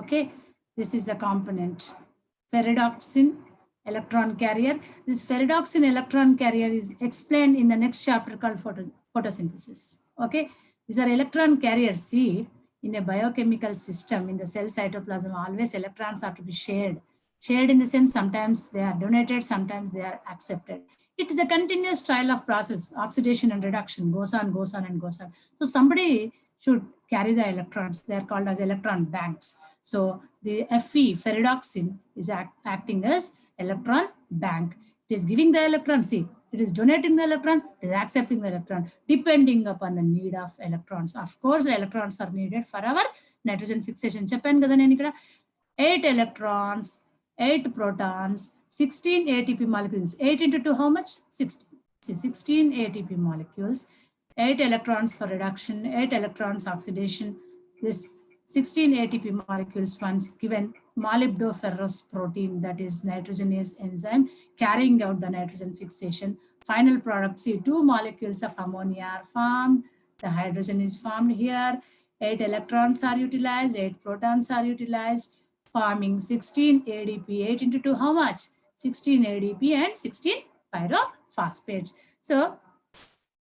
Okay, this is a component. Ferredoxin electron carrier. This ferredoxin electron carrier is explained in the next chapter called photosynthesis. Okay, these are electron carriers. See, in a biochemical system, in the cell cytoplasm, always electrons have to be shared. Shared in the sense, sometimes they are donated, sometimes they are accepted. It is a continuous trial of process. Oxidation and reduction goes on, goes on, and goes on. So somebody should carry the electrons. They are called as electron banks. So the Fe, ferredoxin, is acting as electron bank. It is giving the electron, see, it is donating the electron, it is accepting the electron, depending upon the need of electrons. Of course, the electrons are needed for our nitrogen fixation. Cheppan kada nenu ikkada 8 electrons, 8 protons, 16 ATP molecules. 8 into 2, how much? 16. See, 16 ATP molecules, 8 electrons for reduction, 8 electrons oxidation. This 16 ATP molecules once given molybdoferrous protein, that is nitrogenase enzyme, carrying out the nitrogen fixation. Final product, see, 2 molecules of ammonia are formed. The hydrogen is formed here. 8 electrons are utilized, 8 protons are utilized, forming 16 ADP. 8 into 2, how much? 16 ADP and 16 pyrophosphates. So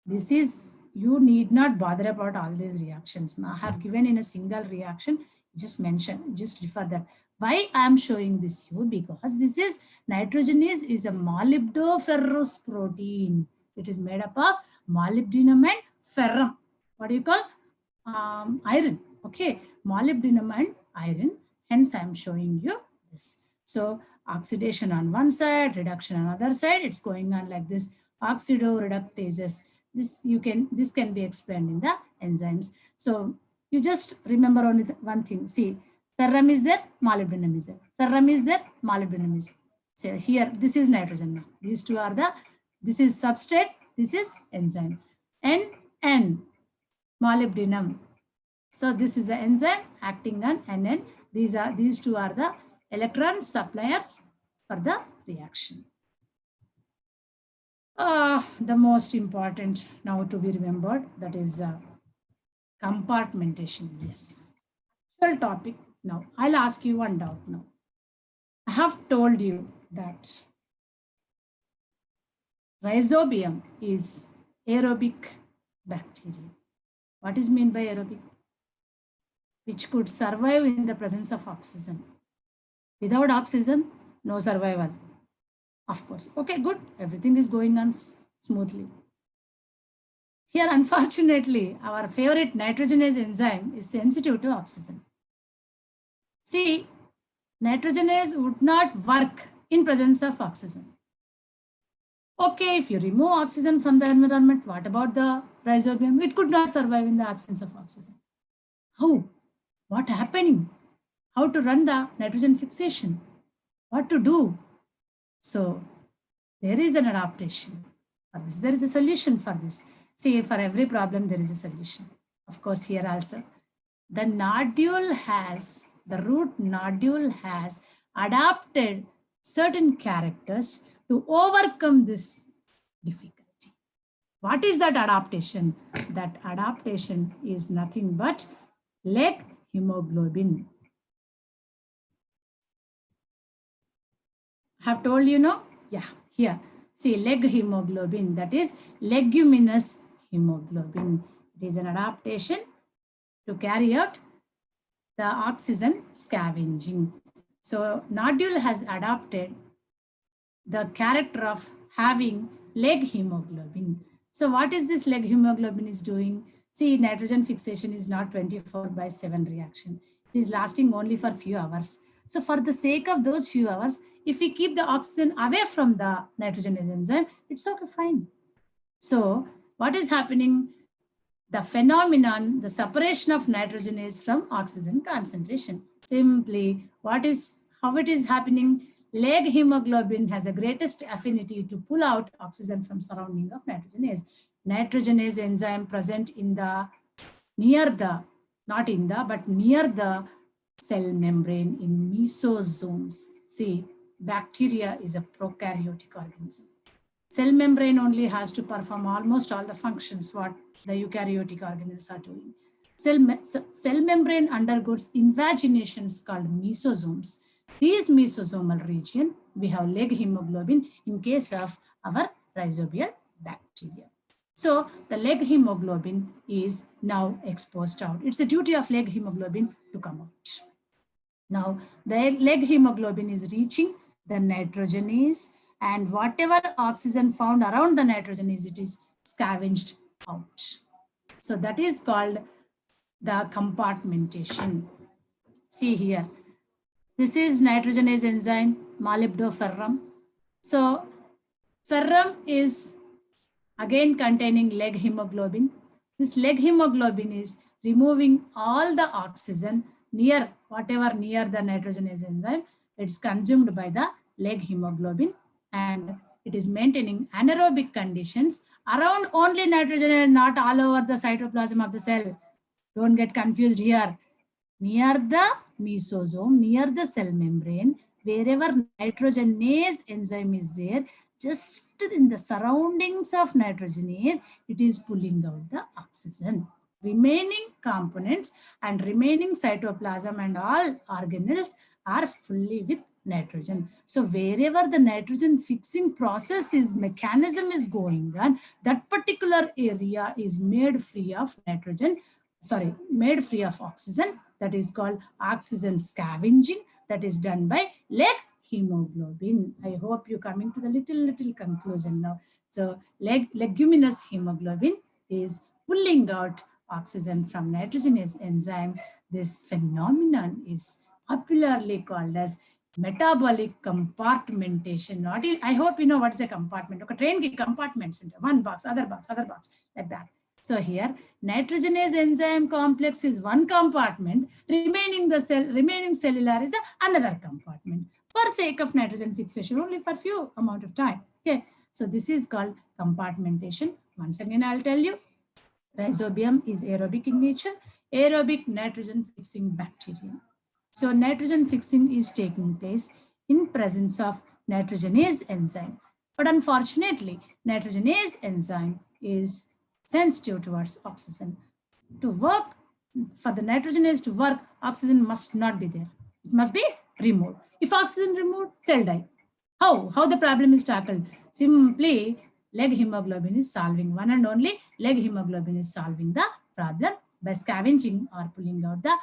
this is, you need not bother about all these reactions. I have given in a single reaction, just mention, just refer that. Why I am showing this you? Because this is nitrogenase is a molybdoferrous protein. It is made up of molybdenum and ferrum. What do you call? Iron. Okay, molybdenum and iron. Hence, I am showing you this. So oxidation on one side, reduction on other side. It's going on like this. Oxidoreductases. This can be explained in the enzymes. So you just remember only one thing. See, ferrum is there, molybdenum is there. Ferrum is there, molybdenum is there. So here, this is nitrogen now. These two are the, this is substrate, this is enzyme. N, molybdenum. So this is the enzyme acting on NN. These two are the electron suppliers for the reaction. The most important now to be remembered, that is compartmentation. Yes, actual topic Now, I'll ask you one doubt now. I have told you that Rhizobium is aerobic bacteria. What is meant by aerobic? Which could survive in the presence of oxygen. Without oxygen, no survival. Of course. Okay, good. Everything is going on smoothly. Here, unfortunately, our favorite nitrogenase enzyme is sensitive to oxygen. See, nitrogenase would not work in presence of oxygen. Okay, if you remove oxygen from the environment, what about the rhizobium? It could not survive in the absence of oxygen. How? What happening? How to run the nitrogen fixation? What to do? So there is an adaptation for this. There is a solution for this. See, for every problem, there is a solution. Of course, here also, the root nodule has adapted certain characters to overcome this difficulty. What is that adaptation? That adaptation is nothing but leg hemoglobin. Have told you, no? Yeah, here. See, leg hemoglobin, that is leguminous hemoglobin. It is an adaptation to carry out the oxygen scavenging. So nodule has adopted the character of having leg hemoglobin. So what is this leg hemoglobin is doing? See, nitrogen fixation is not 24/7 reaction. It is lasting only for few hours. So for the sake of those few hours, if we keep the oxygen away from the nitrogenase enzyme, it's okay, fine. So what is happening? The phenomenon, the separation of nitrogenase from oxygen concentration. Simply, how it is happening? Leg hemoglobin has the greatest affinity to pull out oxygen from surrounding of nitrogenase. Nitrogenase enzyme present in the, near the cell membrane in mesosomes. See, bacteria is a prokaryotic organism. Cell membrane only has to perform almost all the functions what the eukaryotic organelles are doing. Cell membrane undergoes invaginations called mesosomes. These mesosomal region, we have leg hemoglobin in case of our rhizobial bacteria. So the leg hemoglobin is now exposed out. It's the duty of leg hemoglobin to come out. Now the leg hemoglobin is reaching the nitrogenase, and whatever oxygen found around the nitrogenase, it is scavenged out. So that is called the compartmentation. See here, this is nitrogenase enzyme, molybdoferrum. So ferrum is again containing leg hemoglobin. This leg hemoglobin is removing all the oxygen near the nitrogenase enzyme. It's consumed by the leg hemoglobin, and it is maintaining anaerobic conditions around only nitrogen, not all over the cytoplasm of the cell. Don't get confused here. Near the mesosome, near the cell membrane, wherever nitrogenase enzyme is there, just in the surroundings of nitrogenase, it is pulling out the oxygen. Remaining components and remaining cytoplasm and all organelles are fully with nitrogen. So wherever the nitrogen fixing process mechanism is going on, that particular area is made free of made free of oxygen. That is called oxygen scavenging. That is done by leg hemoglobin. I hope you're coming to the little conclusion now. So leguminous hemoglobin is pulling out oxygen from nitrogenase enzyme. This phenomenon is popularly called as metabolic compartmentation. I hope you know what is a compartment. Okay, train ki compartments into one box, other box, like that. So here, nitrogenase enzyme complex is one compartment, remaining cellular is another compartment. For sake of nitrogen fixation, only for few amount of time. Okay, so this is called compartmentation. Once again, I'll tell you, rhizobium is aerobic in nature, aerobic nitrogen fixing bacteria. So nitrogen fixing is taking place in presence of nitrogenase enzyme. But unfortunately, nitrogenase enzyme is sensitive towards oxygen. To work, for the nitrogenase to work, oxygen must not be there. It must be removed. If oxygen removed, cell die. How the problem is tackled? Simply leg hemoglobin is solving. One and only leg hemoglobin is solving the problem by scavenging or pulling out the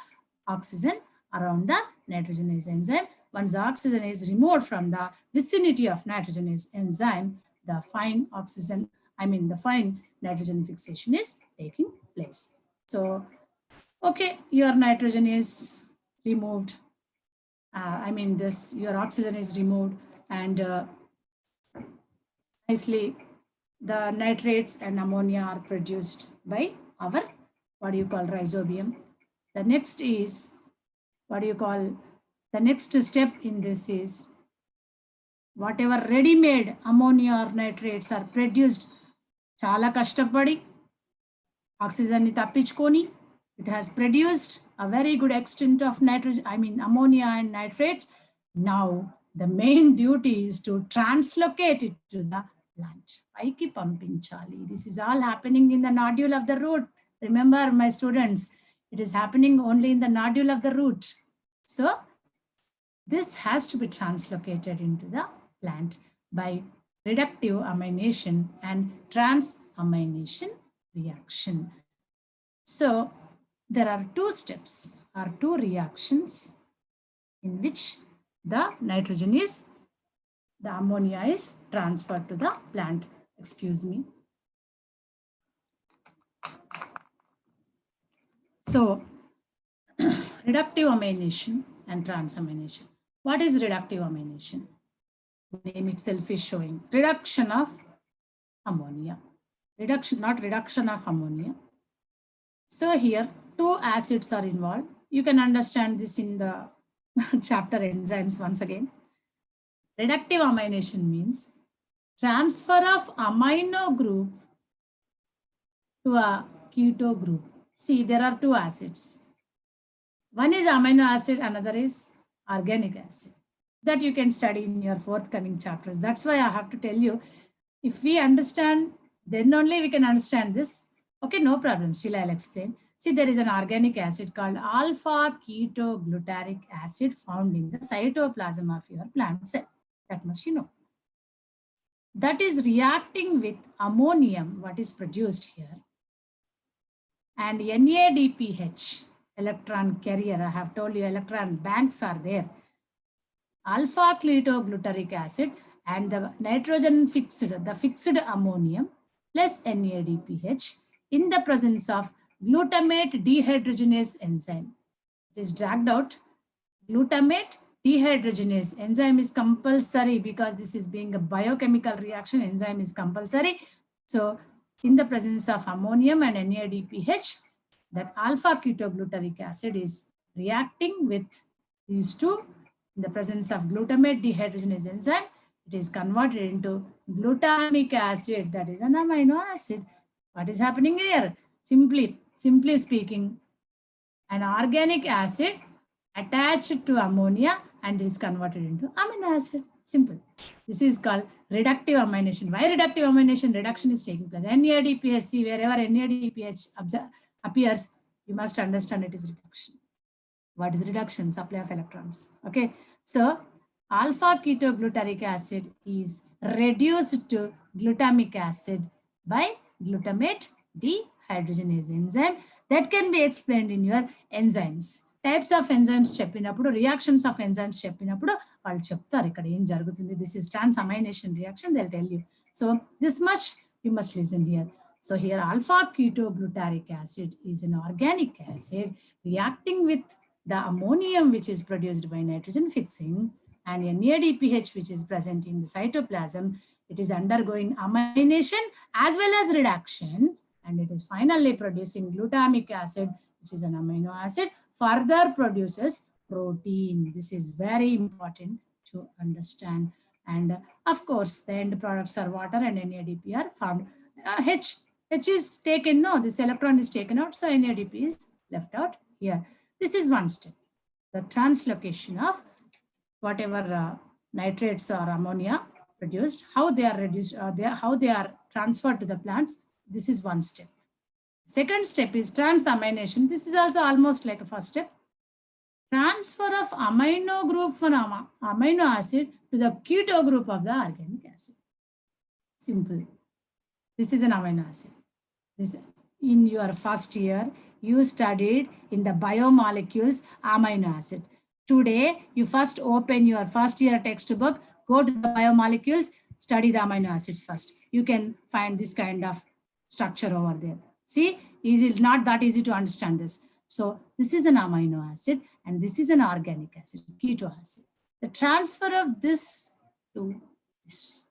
oxygen around the nitrogenase enzyme. Once the oxygen is removed from the vicinity of nitrogenase enzyme, the fine nitrogen fixation is taking place. So, okay, your nitrogen is removed. Your oxygen is removed, and nicely the nitrates and ammonia are produced by our rhizobium. The next is the next step in this is whatever ready-made ammonia or nitrates are produced, chala kashtapadi oxygen ni tappichukoni, it has produced a very good extent of ammonia and nitrates. Now the main duty is to translocate it to the plant. Paiki pampinchali. This is all happening in the nodule of the root. Remember, my students, it is happening only in the nodule of the root. So this has to be translocated into the plant by reductive amination and transamination reaction. So there are two steps or two reactions in which the ammonia is transferred to the plant. Excuse me. So reductive amination and transamination. What is reductive amination? The name itself is showing reduction of ammonia. Not reduction of ammonia. So here two acids are involved. You can understand this in the chapter enzymes once again. Reductive amination means transfer of amino group to a keto group. See, there are two acids. One is amino acid, another is organic acid. That you can study in your forthcoming chapters. That's why I have to tell you, if we understand, then only we can understand this. Okay, no problem. Still, I'll explain. See, there is an organic acid called alpha-ketoglutarate acid found in the cytoplasm of your plant cell. That much you know. That is reacting with ammonium, what is produced here, and NADPH, electron carrier. I have told you electron banks are there. Alpha-ketoglutarate acid and the nitrogen fixed ammonium plus NADPH in the presence of glutamate dehydrogenase enzyme. It is dragged out. Glutamate dehydrogenase enzyme is compulsory because this is being a biochemical reaction. Enzyme is compulsory. So in the presence of ammonium and NADPH, that alpha-ketoglutarate acid is reacting with these two. In the presence of glutamate dehydrogenase enzyme, it is converted into glutamic acid, that is an amino acid. What is happening here? Simply speaking, an organic acid attached to ammonia and is converted into amino acid. Simple. This is called reductive amination. Why reductive amination? Reduction is taking place. NADPH, see, wherever NADPH appears, you must understand it is reduction. What is reduction? Supply of electrons. Okay. So alpha-ketoglutarate acid is reduced to glutamic acid by glutamate dehydrogenase enzyme. That can be explained in your enzymes. Types of enzymes cheppinappudu, reactions of enzymes cheppinappudu vallu cheptaru ikkada em jarugutundi. This is transamination reaction, they'll tell you. So this much you must listen here. So here alpha-ketoglutarate acid is an organic acid reacting with the ammonium which is produced by nitrogen fixing and NADPH which is present in the cytoplasm. It is undergoing amination as well as reduction, and it is finally producing glutamic acid, which is an amino acid, further produces protein. This is very important to understand. And of course, the end products are water and NADP are found. H is taken, no, this electron is taken out, so NADP is left out here. This is one step, the translocation of whatever nitrates or ammonia produced, how they are reduced, how they are transferred to the plants. This is one step. Second step is transamination. This is also almost like a first step. transfer of amino group from amino acid to the keto group of the organic acid. Simple. This is an amino acid. This, in your first year, you studied in the biomolecules amino acid. Today, you first open your first year textbook, go to the biomolecules, study the amino acids first. You can find this kind of structure over there. See, easy, not that easy to understand this. So this is an amino acid and this is an organic acid, keto acid. The transfer of this to this.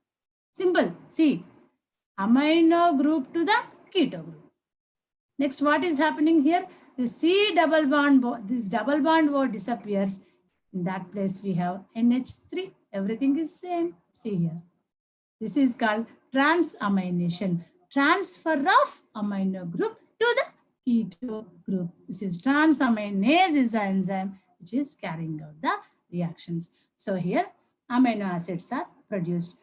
Simple. See, amino group to the keto group. Next, what is happening here? The C double bond, this double bond word disappears. In that place, we have NH3. Everything is same. See here. This is called transamination. Transfer of amino group to the keto group. This is transaminase is the enzyme which is carrying out the reactions. So here, amino acids are produced.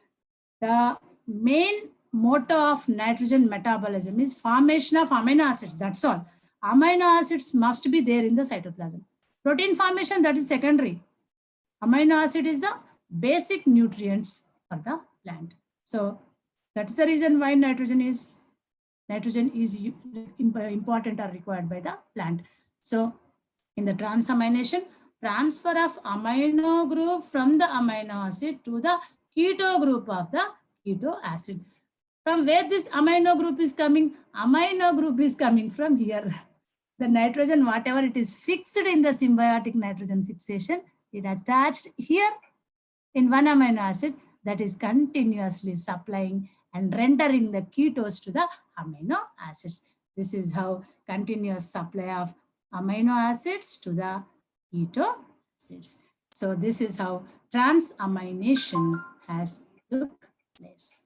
The main motto of nitrogen metabolism is formation of amino acids. That's all. Amino acids must be there in the cytoplasm. Protein formation, that is secondary. Amino acid is the basic nutrients for the plant. So that's the reason why nitrogen is important or required by the plant. So in the transamination, transfer of amino group from the amino acid to the keto group of the keto acid. From where this amino group is coming? Amino group is coming from here. The nitrogen, whatever it is fixed in the symbiotic nitrogen fixation, it attached here in one amino acid that is continuously supplying and rendering the ketos to the amino acids. This is how continuous supply of amino acids to the keto acids. So this is how transamination has took place.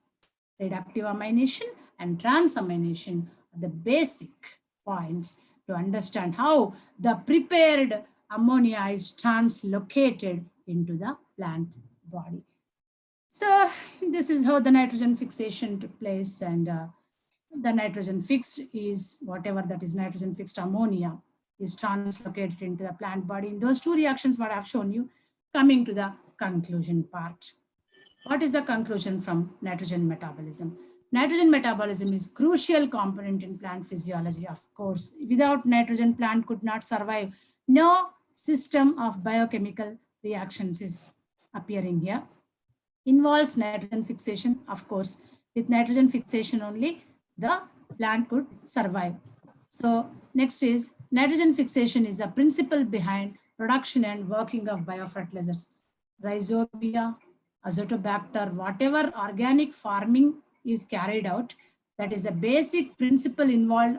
Reductive amination and transamination are the basic points to understand how the prepared ammonia is translocated into the plant body. So this is how the nitrogen fixation took place, and the nitrogen fixed is whatever that is nitrogen fixed ammonia is translocated into the plant body. In those two reactions, what I've shown you, coming to the conclusion part. What is the conclusion from nitrogen metabolism? Nitrogen metabolism is crucial component in plant physiology, of course. Without nitrogen, plant could not survive. No system of biochemical reactions is appearing here. Involves nitrogen fixation, of course. With nitrogen fixation only, the plant could survive. So next is nitrogen fixation is the principle behind production and working of biofertilizers. Rhizobia, Azotobacter, whatever organic farming is carried out, that is the basic principle involved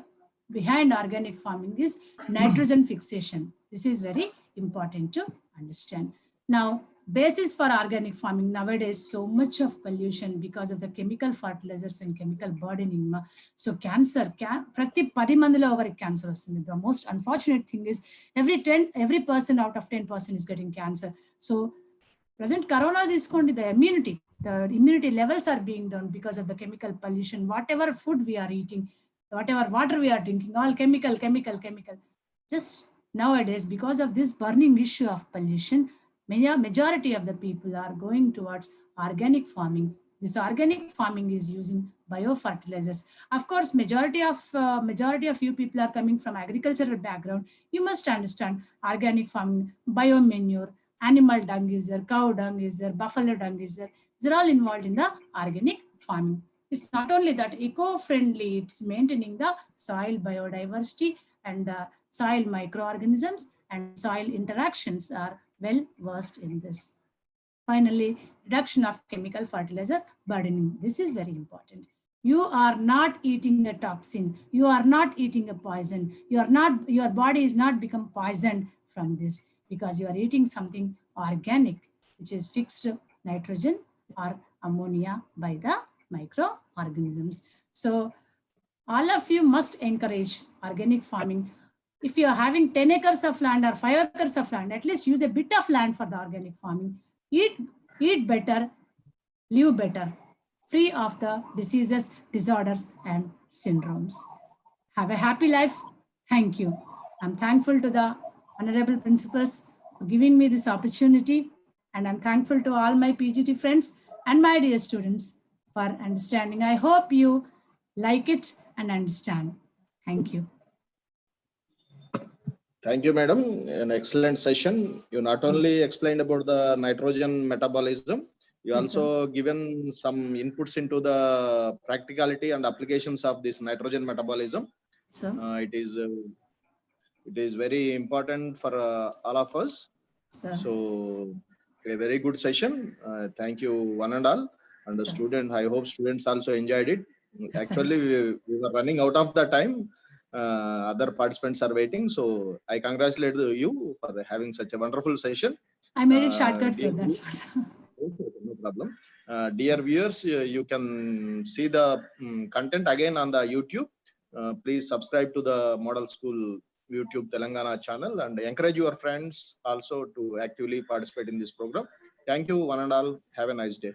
behind organic farming is nitrogen fixation. This is very important to understand. Now, basis for organic farming, nowadays so much of pollution because of the chemical fertilizers and chemical burdening. So cancer, prati 10 mandilo ogari cancer vastundi. The most unfortunate thing is every person out of 10% is getting cancer. So present corona diskondi, the immunity levels are being down because of the chemical pollution. Whatever food we are eating, whatever water we are drinking, all chemical. Just nowadays, because of this burning issue of pollution, majority of the people are going towards organic farming. This organic farming is using biofertilizers. Of course, majority of you people are coming from agricultural background. You must understand organic farming, biomanure, animal dung is there, cow dung is there, buffalo dung is there. These are all involved in the organic farming. It's not only that eco-friendly, it's maintaining the soil biodiversity and soil microorganisms and soil interactions are well versed in this. Finally, reduction of chemical fertilizer burdening. This is very important. You are not eating a toxin. You are not eating a poison. Your body is not become poisoned from this because you are eating something organic, which is fixed nitrogen or ammonia by the microorganisms. So all of you must encourage organic farming. If you are having 10 acres of land or 5 acres of land, at least use a bit of land for the organic farming. Eat better, live better, free of the diseases, disorders, and syndromes. Have a happy life. Thank you. I'm thankful to the honorable principals, for giving me this opportunity. And I'm thankful to all my PGT friends and my dear students for understanding. I hope you like it and understand. Thank you. Thank you, madam. An excellent session. You not only explained about the nitrogen metabolism, you Yes, also given some inputs into the practicality and applications of this nitrogen metabolism. Sir. It is very important for all of us. Sir. So a very good session. Thank you one and all. And the student, I hope students also enjoyed it. Yes, actually we were running out of the time. Other participants are waiting, so I congratulate you for having such a wonderful session. I made it shortcut, sir. That's what. No problem. Dear viewers, you can see the content again on the YouTube. Please subscribe to the Model School YouTube Telangana channel and encourage your friends also to actively participate in this program. Thank you one and all. Have a nice day.